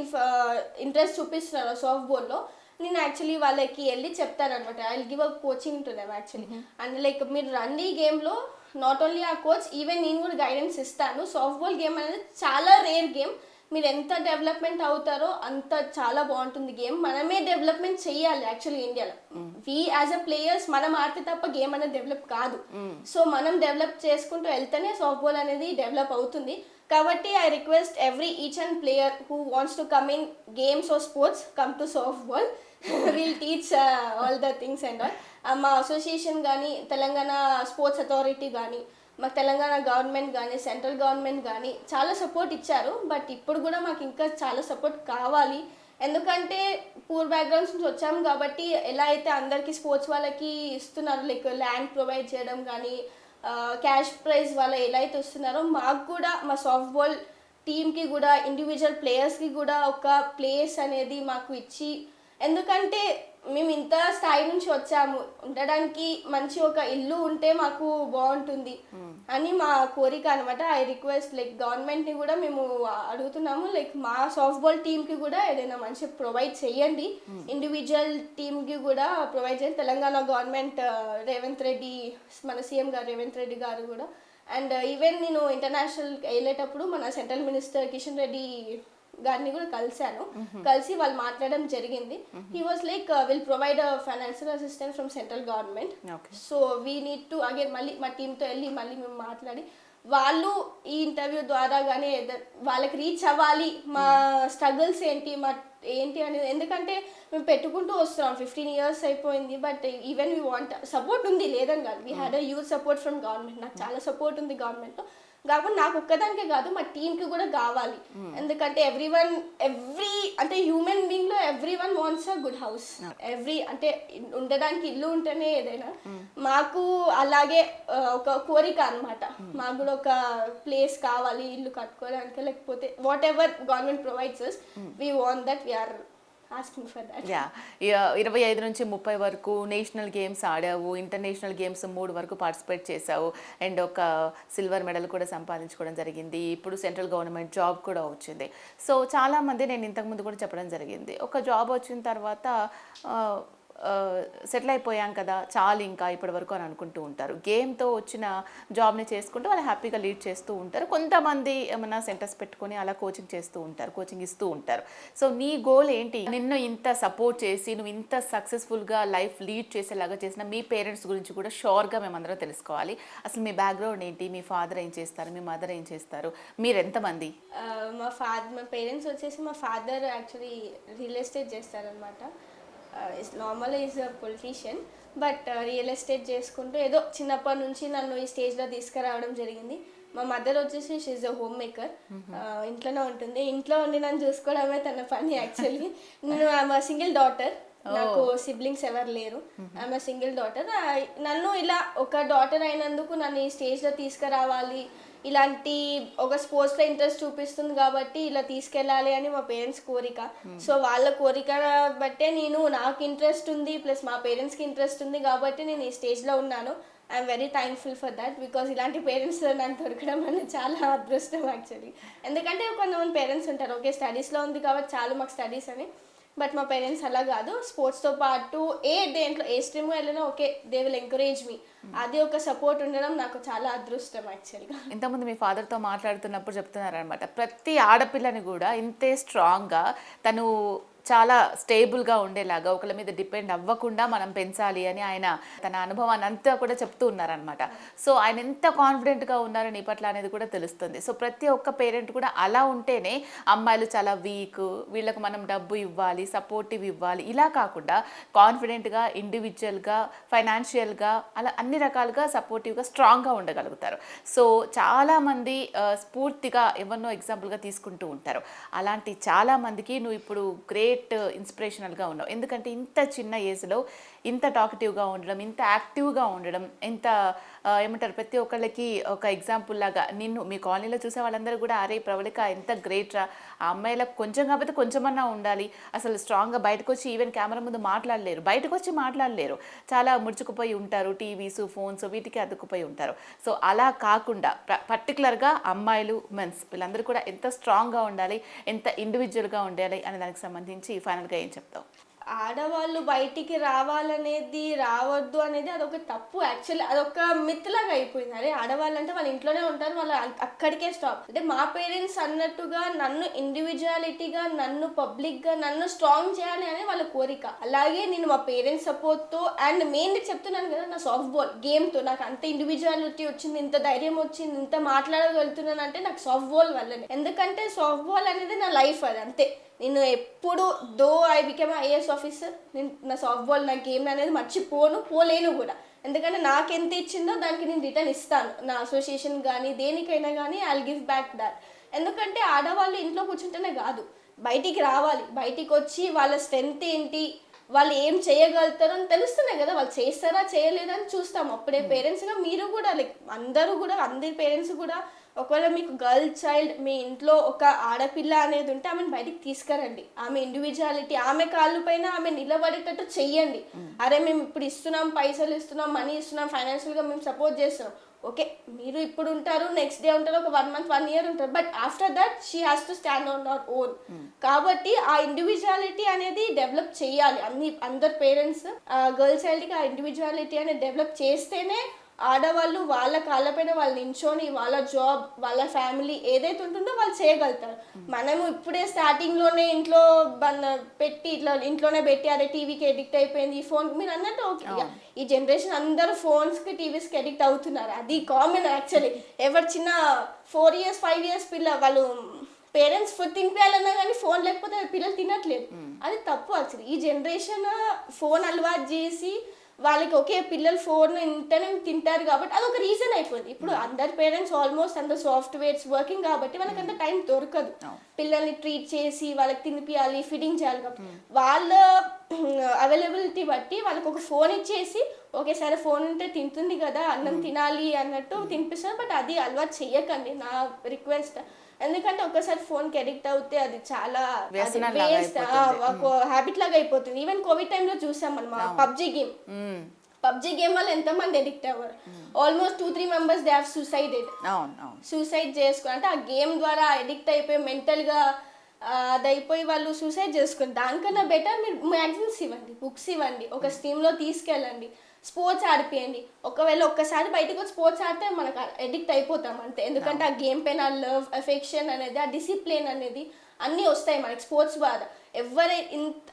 ఇంట్రెస్ట్ చూపిస్తున్నారో సాఫ్ట్ బాల్లో నేను యాక్చువల్లీ వాళ్ళకి వెళ్ళి చెప్తాను అనమాట. I will give a coaching to them actually. And like మీరు రండి గేమ్లో, నాట్ ఓన్లీ ఆ కోచ్, ఈవెన్ నేను కూడా గైడెన్స్ ఇస్తాను. సాఫ్ట్ బాల్ గేమ్ అనేది చాలా రేర్ గేమ్, మీరు ఎంత డెవలప్మెంట్ అవుతారో అంత చాలా బాగుంటుంది గేమ్. మనమే డెవలప్మెంట్ చేయాలి యాక్చువల్లీ ఇండియాలో. వి యాజ్ అ ప్లేయర్స్ మనం ఆడితే తప్ప గేమ్ అనేది డెవలప్ కాదు. సో మనం డెవలప్ చేసుకుంటూ వెళ్తేనే సాఫ్ట్ బాల్ అనేది డెవలప్ అవుతుంది. కాబట్టి I request each and player who wants to come in games or sports, come to softball. Will teach all the things and all. మా association కానీ, Telangana sports authority కానీ, మాకు Telangana government కానీ, central government కానీ చాలా support ఇచ్చారు. But ఇప్పుడు కూడా మాకు ఇంకా చాలా సపోర్ట్ కావాలి. ఎందుకంటే పూర్ బ్యాక్గ్రౌండ్స్ నుంచి వచ్చాము కాబట్టి ఎలా అయితే అందరికీ స్పోర్ట్స్ వాళ్ళకి ఇస్తున్నారు, లైక్ ల్యాండ్ ప్రొవైడ్ చేయడం కానీ, క్యాష్ ప్రైజ్ వాళ్ళ ఎలా అయితే వస్తున్నారో మాకు కూడా మా సాఫ్ట్ బాల్ టీమ్కి కూడా, ఇండివిజువల్ ప్లేయర్స్కి కూడా ఒక ప్లేస్ అనేది మాకు ఇచ్చి, ఎందుకంటే మేము ఇంత స్థాయి నుంచి వచ్చాము, ఉండడానికి మంచి ఒక ఇల్లు ఉంటే మాకు బాగుంటుంది అని మా కోరిక అనమాట. ఐ రిక్వెస్ట్ లైక్ గవర్నమెంట్ని కూడా మేము అడుగుతున్నాము, లైక్ మా సాఫ్ట్ బాల్ టీమ్కి కూడా ఏదైనా మంచి ప్రొవైడ్ చేయండి, ఇండివిజువల్ టీమ్కి కూడా ప్రొవైడ్ చేయండి. తెలంగాణ గవర్నమెంట్ రేవంత్ రెడ్డి, మన సీఎం గారు రేవంత్ రెడ్డి గారు కూడా. అండ్ ఈవెన్ నేను ఇంటర్నేషనల్ వెళ్ళేటప్పుడు మన సెంట్రల్ మినిస్టర్ కిషన్ రెడ్డి గారిని కూడా కలిసి వాళ్ళు మాట్లాడడం జరిగింది. He was like will provide financial assistance from central government. So we need to again మళ్ళీ మా టీంతో వెళ్ళి మళ్ళీ మేము మాట్లాడి, వాళ్ళు ఈ ఇంటర్వ్యూ ద్వారా కానీ వాళ్ళకి రీచ్ అవ్వాలి, మా స్ట్రగుల్స్ ఏంటి అనేది. ఎందుకంటే మేము పెట్టుకుంటూ వస్తున్నాం, 15 years అయిపోయింది. But even we want support ఉంది, లేదని కాదు. We had a huge support from government. నాకు చాలా సపోర్ట్ ఉంది గవర్నమెంట్లో. కాకపోతే నాకు ఒక్కదానికే కాదు, మా టీంకి కూడా కావాలి. ఎందుకంటే అంటే హ్యూమన్ బీయింగ్లో everyone wants a good house. అంటే ఉండడానికి ఇల్లు ఉంటేనే ఏదైనా. మాకు అలాగే ఒక కోరిక అనమాట, మాకు కూడా ఒక ప్లేస్ కావాలి ఇల్లు కట్టుకోవడానికి, లేకపోతే what ever government provides us, we want that, we are asking for that. 25 నుంచి 30 వరకు నేషనల్ గేమ్స్ ఆడావు, ఇంటర్నేషనల్ గేమ్స్ 3 వరకు పార్టిసిపేట్ చేసావు, అండ్ ఒక సిల్వర్ మెడల్ కూడా సంపాదించుకోవడం జరిగింది. ఇప్పుడు సెంట్రల్ గవర్నమెంట్ జాబ్ కూడా వచ్చింది. సో చాలామంది, నేను ఇంతకుముందు కూడా చెప్పడం జరిగింది, ఒక జాబ్ వచ్చిన తర్వాత సెటిల్ అయిపోయాం కదా చాలు ఇంకా ఇప్పటి వరకు అని అనుకుంటూ ఉంటారు. గేమ్తో వచ్చిన జాబ్ని చేసుకుంటూ వాళ్ళు హ్యాపీగా లీడ్ చేస్తూ ఉంటారు. కొంతమంది ఏమైనా సెంటర్స్ పెట్టుకొని అలా కోచింగ్ చేస్తూ ఉంటారు, కోచింగ్ ఇస్తూ ఉంటారు. సో నీ గోల్ ఏంటి? నిన్ను ఇంత సపోర్ట్ చేసి నువ్వు ఇంత సక్సెస్ఫుల్గా లైఫ్ లీడ్ చేసేలాగా చేసిన మీ పేరెంట్స్ గురించి కూడా షూర్గా మేమందరం తెలుసుకోవాలి. అసలు మీ బ్యాక్గ్రౌండ్ ఏంటి, మీ ఫాదర్ ఏం చేస్తారు, మీ మదర్ ఏం చేస్తారు, మీరు ఎంతమంది? మా పేరెంట్స్ వచ్చేసి, మా ఫాదర్ యాక్చువల్లీ రియల్ ఎస్టేట్ చేస్తారనమాట. Normally is a politician. But real estate చేసుకుంటూ ఏదో చిన్నప్పటి నుంచి నన్ను ఈ స్టేజ్లో తీసుకురావడం జరిగింది. మా మదర్ వచ్చేసి షీఈ్ అ హోమ్ మేకర్, ఇంట్లోనే ఉంటుంది. ఇంట్లో ఉండి నన్ను చూసుకోవడమే తన పని యాక్చువల్లీ. నేను ఐఎమ్ సింగిల్ డాటర్, నాకు సిబ్లింగ్స్ ఎవరు లేరు. I'm single daughter. నన్ను ఇలా ఒక డాటర్ అయినందుకు నన్ను ఈ స్టేజ్లో తీసుకురావాలి, ఇలాంటి ఒక స్పోర్ట్స్లో ఇంట్రెస్ట్ చూపిస్తుంది కాబట్టి ఇలా తీసుకెళ్ళాలి అని మా పేరెంట్స్ కోరిక. సో వాళ్ళ కోరిక బట్టే నాకు ఇంట్రెస్ట్ ఉంది, ప్లస్ మా పేరెంట్స్కి ఇంట్రెస్ట్ ఉంది కాబట్టి నేను ఈ స్టేజ్లో ఉన్నాను. I'm very thankful for that, because ఇలాంటి పేరెంట్స్ నాకు దొరకడం అనేది చాలా అదృష్టం యాక్చువల్లీ. ఎందుకంటే కొంతమంది పేరెంట్స్ ఉంటారు, ఓకే స్టడీస్లో ఉంది కాబట్టి చాలు మాకు స్టడీస్ అని. బట్ మా పేరెంట్స్ అలా కాదు, స్పోర్ట్స్తో పాటు దేంట్లో ఏ స్ట్రీమ్ వెళ్ళినా ఓకే దే విల్ ఎంకరేజ్ మీ. అది ఒక సపోర్ట్ ఉండడం నాకు చాలా అదృష్టం యాక్చువల్గా. ఇంతకుముందు మీ ఫాదర్తో మాట్లాడుతున్నప్పుడు చెప్తున్నారనమాట, ప్రతి ఆడపిల్లని కూడా ఇంతే స్ట్రాంగ్గా తను చాలా స్టేబుల్గా ఉండేలాగా ఒకళ్ళ మీద డిపెండ్ అవ్వకుండా మనం పెంచాలి అని ఆయన తన అనుభవాన్ని అంతా కూడా చెప్తూ ఉన్నారనమాట. సో ఆయన ఎంత కాన్ఫిడెంట్గా ఉన్నారని ఈ పట్ల అనేది కూడా తెలుస్తుంది. సో ప్రతి ఒక్క పేరెంట్ కూడా అలా ఉంటేనే అమ్మాయిలు చాలా వీక్, వీళ్ళకు మనం డబ్బు ఇవ్వాలి, సపోర్టివ్ ఇవ్వాలి, ఇలా కాకుండా కాన్ఫిడెంట్గా, ఇండివిజువల్గా, ఫైనాన్షియల్గా అలా అన్ని రకాలుగా సపోర్టివ్గా, స్ట్రాంగ్గా ఉండగలుగుతారు. సో చాలామంది స్ఫూర్తిగా ఎవరినో ఎగ్జాంపుల్గా తీసుకుంటూ ఉంటారు. అలాంటి చాలామందికి నువ్వు ఇప్పుడు గ్రేట్ ఇన్స్పిరేషనల్గా ఉన్నావు. ఎందుకంటే ఇంత చిన్న ఏజ్లో ఇంత టాకటివ్గా ఉండడం, ఇంత యాక్టివ్గా ఉండడం, ఇంత ఏమంటారు ప్రతి ఒక్కళ్ళకి ఒక ఎగ్జాంపుల్ లాగా నిన్ను మీ కాలనీలో చూసే వాళ్ళందరూ కూడా అరే ప్రవళిక ఎంత గ్రేట్ రా, ఆ అమ్మాయిలకు కొంచెం కాకపోతే కొంచెమన్నా ఉండాలి, అసలు స్ట్రాంగ్గా బయటకు వచ్చి ఈవెన్ కెమెరా ముందు మాట్లాడలేరు, బయటకు వచ్చి మాట్లాడలేరు, చాలా ముడుచుకుపోయి ఉంటారు, టీవీస్ ఫోన్స్ వీటికి అతుక్కుపోయి ఉంటారు. సో అలా కాకుండా పర్టికులర్గా అమ్మాయిలు, మెన్స్ వీళ్ళందరూ కూడా ఎంత స్ట్రాంగ్గా ఉండాలి, ఎంత ఇండివిజువల్గా ఉండాలి అనే దానికి సంబంధించి ఫైనల్గా ఏం చెప్తావు? ఆడవాళ్ళు బయటికి రావాలనేది, రావద్దు అనేది అదొక తప్పు యాక్చువల్లీ. అదొక మిత్ లాగా అయిపోయింది. అరే ఆడవాళ్ళు అంటే వాళ్ళ ఇంట్లోనే ఉంటారు, వాళ్ళు అక్కడికే స్టాప్. అంటే మా పేరెంట్స్ అన్నట్టుగా నన్ను ఇండివిజువాలిటీగా, నన్ను పబ్లిక్గా, నన్ను స్ట్రాంగ్ చేయాలి అనే వాళ్ళ కోరిక. అలాగే నేను మా పేరెంట్స్ సపోర్ట్తో అండ్ మెయిన్లీ చెప్తున్నాను కదా, నా సాఫ్ట్ బాల్ గేమ్తో నాకు అంత ఇండివిజువాలిటీ వచ్చింది, ఇంత ధైర్యం వచ్చింది, ఇంత మాట్లాడగలుగుతున్నాను అంటే నాకు సాఫ్ట్ బాల్ వల్లనే. ఎందుకంటే సాఫ్ట్ బాల్ అనేది నా లైఫ్, అది అంతే. నేను ఎప్పుడు ఐ బికెమ్ ఐఏఎస్ ఆఫీసర్, నేను నా సాఫ్ట్ బాల్, నా గేమ్ అనేది పోలేను కూడా. ఎందుకంటే నాకు ఎంత ఇచ్చిందో దానికి నేను రిటర్న్ ఇస్తాను. నా అసోసియేషన్ కానీ దేనికైనా కానీ I will give back that. ఎందుకంటే ఆడవాళ్ళు ఇంట్లో కూర్చుంటేనే కాదు, బయటికి రావాలి, బయటికి వచ్చి వాళ్ళ స్ట్రెంత్ ఏంటి, వాళ్ళు ఏం చేయగలుగుతారో అని తెలుస్తున్నాయి కదా, వాళ్ళు చేస్తారా చేయలేదని చూస్తాం. అప్పుడే పేరెంట్స్గా మీరు కూడా లైక్ అందరి పేరెంట్స్ కూడా ఒకవేళ మీకు గర్ల్ చైల్డ్ మీ ఇంట్లో ఒక ఆడపిల్ల అనేది ఉంటే ఆమెను బయటికి తీసుకురండి. ఆమె ఇండివిజువాలిటీ, ఆమె కాళ్ళు పైన ఆమె నిలబడేటట్టు చెయ్యండి. అరే మేము ఇప్పుడు ఇస్తున్నాం, పైసలు ఇస్తున్నాం, మనీ ఇస్తున్నాం, ఫైనాన్షియల్గా మేము సపోర్ట్ చేస్తున్నాం, ఓకే మీరు ఇప్పుడు ఉంటారు, నెక్స్ట్ డే ఉంటారు, ఒక 1 month 1 year ఉంటారు, but after that she has to stand on our own. కాబట్టి ఆ ఇండివిజువాలిటీ అనేది డెవలప్ చేయాలి. అందరు పేరెంట్స్ గర్ల్ చైల్డ్కి ఆ ఇండివిజువాలిటీ అనేది డెవలప్ చేస్తేనే ఆడవాళ్ళు వాళ్ళ కాళ్ళపైన వాళ్ళు నించొని వాళ్ళ జాబ్, వాళ్ళ ఫ్యామిలీ ఏదైతే ఉంటుందో వాళ్ళు చేయగలుగుతారు. మనము ఇప్పుడే స్టార్టింగ్లోనే ఇంట్లో పెట్టి ఇంట్లోనే పెట్టి అరే టీవీకి ఎడిక్ట్ అయిపోయింది, ఈ ఫోన్ మీరు అన్నట్టు ఓకే. ఈ జనరేషన్ అందరూ ఫోన్స్కి టీవీస్కి ఎడిక్ట్ అవుతున్నారు, అది కామన్ యాక్చువల్లీ. ఎవరు చిన్న 4 years 5 years పిల్ల వాళ్ళు పేరెంట్స్ ఫుడ్ తినిపించాలన్నా కానీ ఫోన్ లేకపోతే పిల్లలు తినట్లేదు, అది తప్పు యాక్చువల్లీ. ఈ జనరేషన్ ఫోన్ అలవాటు చేసి వాళ్ళకి ఓకే పిల్లలు ఫోన్ ఇంటనే తింటారు కాబట్టి అదొక రీజన్ అయిపోయింది. ఇప్పుడు అందరి పేరెంట్స్ ఆల్మోస్ట్ అందరు సాఫ్ట్వేర్స్ వర్కింగ్ కాబట్టి వాళ్ళకి అంత టైం దొరకదు పిల్లల్ని ట్రీట్ చేసి వాళ్ళకి తినిపించాలి, ఫీడింగ్ చేయాలి. కాబట్టి వాళ్ళ అవైలబిలిటీ బట్టి వాళ్ళకి ఒక ఫోన్ ఇచ్చేసి ఓకే సరే ఫోన్ ఉంటే తింటుంది కదా, అన్నం తినాలి అన్నట్టు తినిపిస్తారు. బట్ అది అలవాటు చెయ్యకండి నా రిక్వెస్ట్. ఎందుకంటే ఒకసారి ఫోన్కి అడిక్ట్ అవుతే అది చాలా వేస్ట్, హ్యాబిట్ లాగా అయిపోతుంది. ఈవెన్ కోవిడ్ టైంలో చూసాం మనం పబ్జీ గేమ్ వల్ల ఎంతమంది అడిక్ట్ అవ్వరు. Almost 2-3 members they have suicide చేసుకుని, అంటే ఆ గేమ్ ద్వారా అడిక్ట్ అయిపోయి మెంటల్గా అది అయిపోయి వాళ్ళు సూసైడ్ చేసుకుని. దానికన్నా బెటర్ మీరు మ్యాగజైన్స్ ఇవ్వండి, బుక్స్ ఇవ్వండి, ఒక స్ట్రీమ్లో తీసుకెళ్ళండి, స్పోర్ట్స్ ఆడిపియండి. ఒకవేళ ఒక్కసారి బయటకు వచ్చి స్పోర్ట్స్ ఆడితే మనకు అడిక్ట్ అయిపోతాం అంతే. ఎందుకంటే ఆ గేమ్ పైన ఆ లవ్, అఫెక్షన్ అనేది, ఆ డిసిప్లిన్ అనేది అన్నీ వస్తాయి మనకి స్పోర్ట్స్ ద్వారా.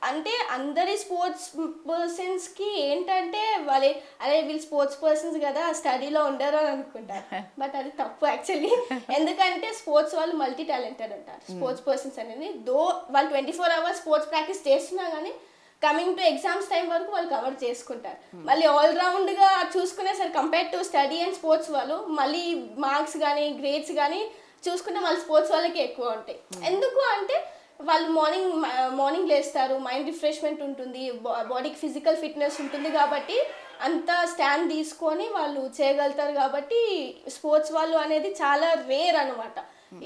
అంటే అందరి స్పోర్ట్స్ పర్సన్స్కి ఏంటంటే అరే వీళ్ళు స్పోర్ట్స్ పర్సన్స్ కదా స్టడీలో ఉండరు అని అనుకుంటారు, బట్ అది తప్పు యాక్చువల్లీ. ఎందుకంటే స్పోర్ట్స్ వాళ్ళు మల్టీ టాలెంటెడ్ ఉంటారు స్పోర్ట్స్ పర్సన్స్ అనేది. వాళ్ళు 24 hours స్పోర్ట్స్ ప్రాక్టీస్ చేస్తున్నా కానీ కమింగ్ టు ఎగ్జామ్స్ టైం వరకు వాళ్ళు కవర్ చేసుకుంటారు. మళ్ళీ ఆల్రౌండ్గా చూసుకునే sir compare to study and sports వాళ్ళు మళ్ళీ మార్క్స్ కానీ గ్రేడ్స్ కానీ చూసుకుంటే మళ్ళీ స్పోర్ట్స్ వాళ్ళకి ఎక్కువ ఉంటాయి. ఎందుకు అంటే వాళ్ళు మార్నింగ్ లేస్తారు, మైండ్ రిఫ్రెష్మెంట్ ఉంటుంది, బాడీకి ఫిజికల్ ఫిట్నెస్ ఉంటుంది కాబట్టి అంత స్టాండ్ తీసుకొని వాళ్ళు చేయగలుగుతారు. కాబట్టి స్పోర్ట్స్ వాళ్ళు అనేది చాలా రేర్ అనమాట.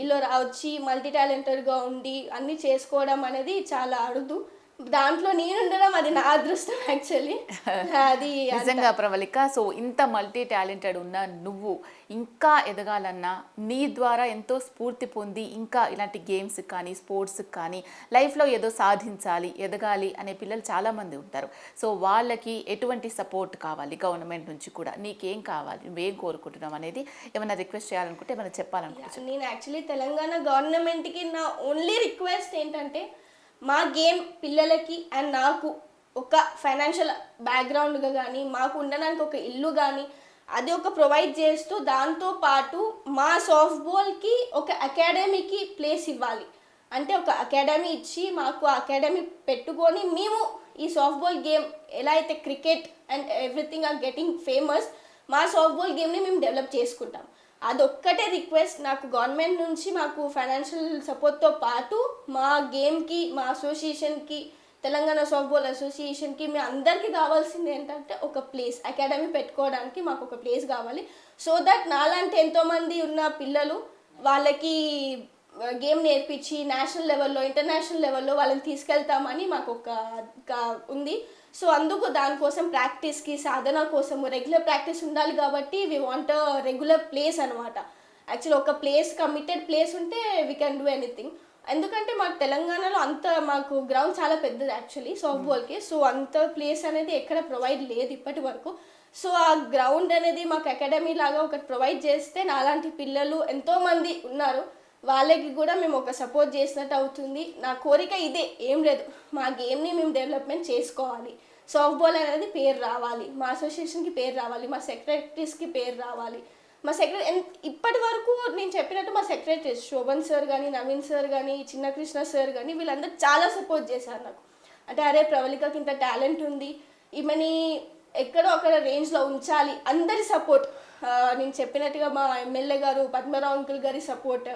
ఇలా వచ్చి మల్టీ టాలెంటెడ్గా ఉండి అన్నీ చేసుకోవడం అనేది చాలా అరుదు. దాంట్లో నేను ఉండడం అది నా అదృష్టం యాక్చువల్లీ. అది నిజంగా ప్రవళిక. సో ఇంత మల్టీ టాలెంటెడ్ ఉన్న నువ్వు ఇంకా ఎదగాలన్నా నీ ద్వారా ఎంతో స్ఫూర్తి పొంది ఇంకా ఇలాంటి గేమ్స్ కానీ స్పోర్ట్స్ కానీ లైఫ్లో ఏదో సాధించాలి ఎదగాలి అనే పిల్లలు చాలామంది ఉంటారు. సో వాళ్ళకి ఎటువంటి సపోర్ట్ కావాలి గవర్నమెంట్ నుంచి కూడా, నీకేం కావాలి, నువ్వేం కోరుకుంటున్నావు అనేది ఏమైనా రిక్వెస్ట్ చేయాలనుకుంటే ఏమైనా చెప్పాలనుకుంటున్నాను. నేను యాక్చువల్లీ తెలంగాణ గవర్నమెంట్కి నా ఓన్లీ రిక్వెస్ట్ ఏంటంటే మా గేమ్ పిల్లలకి అండ్ నాకు ఒక ఫైనాన్షియల్ బ్యాక్గ్రౌండ్గా కానీ మాకు ఉండడానికి ఒక ఇల్లు కానీ అది ఒక ప్రొవైడ్ చేస్తూ దాంతో పాటు మా సాఫ్ట్ బాల్కి ఒక అకాడమీకి ప్లేస్ ఇవ్వాలి. అంటే ఒక అకాడమీ ఇచ్చి మాకు అకాడమీ పెట్టుకొని మేము ఈ సాఫ్ట్ బాల్ గేమ్ ఎలా అయితే cricket and everything are getting famous, మా సాఫ్ట్ బాల్ గేమ్ని మేము డెవలప్ చేసుకుంటాం. అదొక్కటే రిక్వెస్ట్ నాకు గవర్నమెంట్ నుంచి. మాకు ఫైనాన్షియల్ సపోర్ట్తో పాటు మా గేమ్కి, మా అసోసియేషన్కి, తెలంగాణ సాఫ్ట్ బాల్ అసోసియేషన్కి మీ అందరికీ కావాల్సింది ఏంటంటే ఒక ప్లేస్, అకాడమీ పెట్టుకోవడానికి మాకు ఒక ప్లేస్ కావాలి. సో దట్ నాలాంటి ఎంతోమంది ఉన్న పిల్లలు వాళ్ళకి గేమ్ నేర్పించి నేషనల్ లెవెల్లో ఇంటర్నేషనల్ లెవెల్లో వాళ్ళని తీసుకెళ్తామని మాకు ఒక ఉంది. సో అందుకు దానికోసం ప్రాక్టీస్కి సాధన కోసము రెగ్యులర్ ప్రాక్టీస్ ఉండాలి కాబట్టి వీ వాంట్ రెగ్యులర్ ప్లేస్ అనమాట. యాక్చువల్లీ ఒక ప్లేస్ కమిటెడ్ ప్లేస్ ఉంటే వీ కెన్ డూ ఎనీథింగ్. ఎందుకంటే మాకు తెలంగాణలో అంత మాకు గ్రౌండ్ చాలా పెద్దది యాక్చువల్లీ సాఫ్ట్ బాల్కి. సో అంత ప్లేస్ అనేది ఎక్కడ ప్రొవైడ్ లేదు ఇప్పటి వరకు. సో ఆ గ్రౌండ్ అనేది మాకు అకాడమీ లాగా ఒకటి ప్రొవైడ్ చేస్తే నాలాంటి పిల్లలు ఎంతోమంది ఉన్నారు వాళ్ళకి కూడా మేము ఒక సపోర్ట్ చేసినట్టు అవుతుంది. నా కోరిక ఇదే, ఏం లేదు, మా గేమ్ని మేము డెవలప్మెంట్ చేసుకోవాలి, సాఫ్ట్ బాల్ అనేది పేరు రావాలి, మా అసోసియేషన్కి పేరు రావాలి, మా సెక్రటరీస్కి పేరు రావాలి. మా ఇప్పటి వరకు నేను చెప్పినట్టు మా సెక్రటరీస్ శోభన్ సార్ కానీ, నవీన్ సార్ కానీ, చిన్న కృష్ణ సార్ కానీ వీళ్ళందరూ చాలా సపోర్ట్ చేశారు నాకు. అంటే అరే ప్రవళికకి ఇంత టాలెంట్ ఉంది, ఈమెని ఎక్కడో అక్కడ రేంజ్లో ఉంచాలి, అందరి సపోర్ట్. నేను చెప్పినట్టుగా మా ఎమ్మెల్యే గారు పద్మరావు అంకుల్ గారి సపోర్ట్,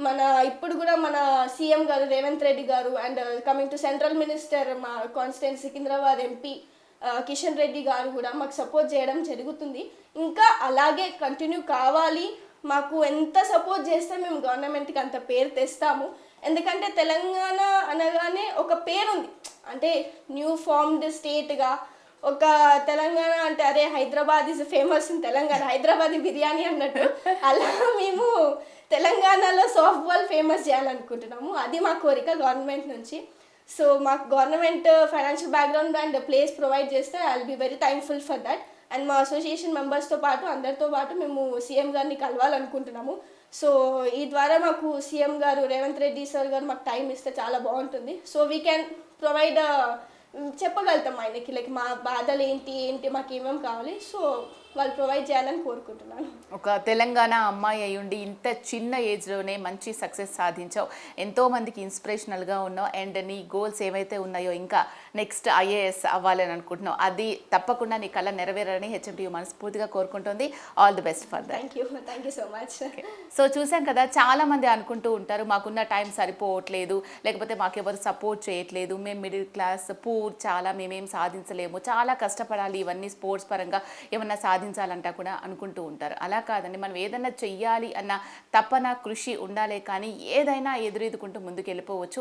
మన ఇప్పుడు కూడా మన సీఎం గారు రేవంత్ రెడ్డి గారు, and coming to central minister మా కాన్స్టిట్యున్సీ సికింద్రాబాద్ ఎంపీ కిషన్ రెడ్డి గారు కూడా మాకు సపోర్ట్ చేయడం జరుగుతుంది. ఇంకా అలాగే కంటిన్యూ కావాలి. మాకు ఎంత సపోర్ట్ చేస్తే మేము గవర్నమెంట్కి అంత పేరు తెస్తాము. ఎందుకంటే తెలంగాణ అనగానే ఒక పేరు ఉంది, అంటే న్యూ ఫార్మ్డ్ స్టేట్గా ఒక తెలంగాణ అంటే అరే Hyderabad is famous in Telangana, Hyderabadi biryani అన్నట్టు అలా మేము తెలంగాణలో సాఫ్ట్ బాల్ ఫేమస్ చేయాలనుకుంటున్నాము. అది మా కోరిక గవర్నమెంట్ నుంచి. సో మాకు government financial background and place provide చేస్తే I will be very thankful for that. And మా అసోసియేషన్ మెంబర్స్తో పాటు అందరితో పాటు మేము సీఎం గారిని కలవాలనుకుంటున్నాము. సో ఈ ద్వారా మాకు సీఎం గారు రేవంత్ రెడ్డి సార్ గారు మాకు టైం ఇస్తే చాలా బాగుంటుంది. సో వీ క్యాన్ ప్రొవైడ్ చెప్పగలుగుతాం ఆయనకి లైక్ మా బాధలు ఏంటి మాకు ఏమేమి కావాలి. సో వాళ్ళు ప్రొవైడ్ చేయాలని కోరుకుంటున్నాను. ఒక తెలంగాణ అమ్మాయి అయ్యుండి ఇంత చిన్న ఏజ్లోనే మంచి సక్సెస్ సాధించావు, ఎంతోమందికి ఇన్స్పిరేషనల్గా ఉన్నావు. అండ్ నీ గోల్స్ ఏవైతే ఉన్నాయో ఇంకా నెక్స్ట్ ఐఏఎస్ అవ్వాలని అనుకుంటున్నావు, అది తప్పకుండా నీ కళ నెరవేరాలని హెచ్ఎంటీయూ మనస్ఫూర్తిగా కోరుకుంటుంది. All the best for that. Thank you so much. So చూసాం కదా, చాలామంది అనుకుంటూ ఉంటారు మాకున్న టైం సరిపోవట్లేదు, లేకపోతే మాకెవరు సపోర్ట్ చేయట్లేదు, మేము మిడిల్ క్లాస్ పూర్, చాలా మేమేం సాధించలేము, చాలా కష్టపడాలి ఇవన్నీ స్పోర్ట్స్ పరంగా ఏమన్నా సాధించాలంటా కూడా అనుకుంటూ ఉంటారు. అలా కాదండి, మనం ఏదైనా చెయ్యాలి అన్న తపన కృషి ఉండాలే కానీ ఏదైనా ఎదురెదుకుంటూ ముందుకు వెళ్ళిపోవచ్చు.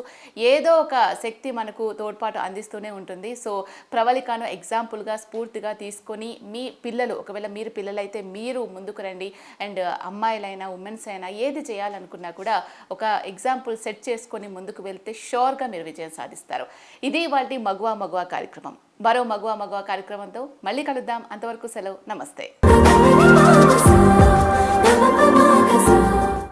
ఏదో ఒక శక్తి మనకు తోడ్పాటు అందిస్తూనే ఉంటుంది. సో ప్రవళికను ఎగ్జాంపుల్గా స్ఫూర్తిగా తీసుకొని మీ పిల్లలు, ఒకవేళ మీరు పిల్లలైతే మీరు ముందుకు రండి. అండ్ అమ్మాయిలైనా ఉమెన్స్ అయినా ఏది చేయాలనుకున్నా కూడా ఒక ఎగ్జాంపుల్ సెట్ చేసుకొని ముందుకు వెళ్తే షూర్గా మీరు విజయం సాధిస్తారు. ఇది వాటి మగువా మగువా కార్యక్రమం. మరో మగువా మగువా కార్యక్రమంతో మళ్ళీ కలుద్దాం. అంతవరకు సెలవు, నమస్తే.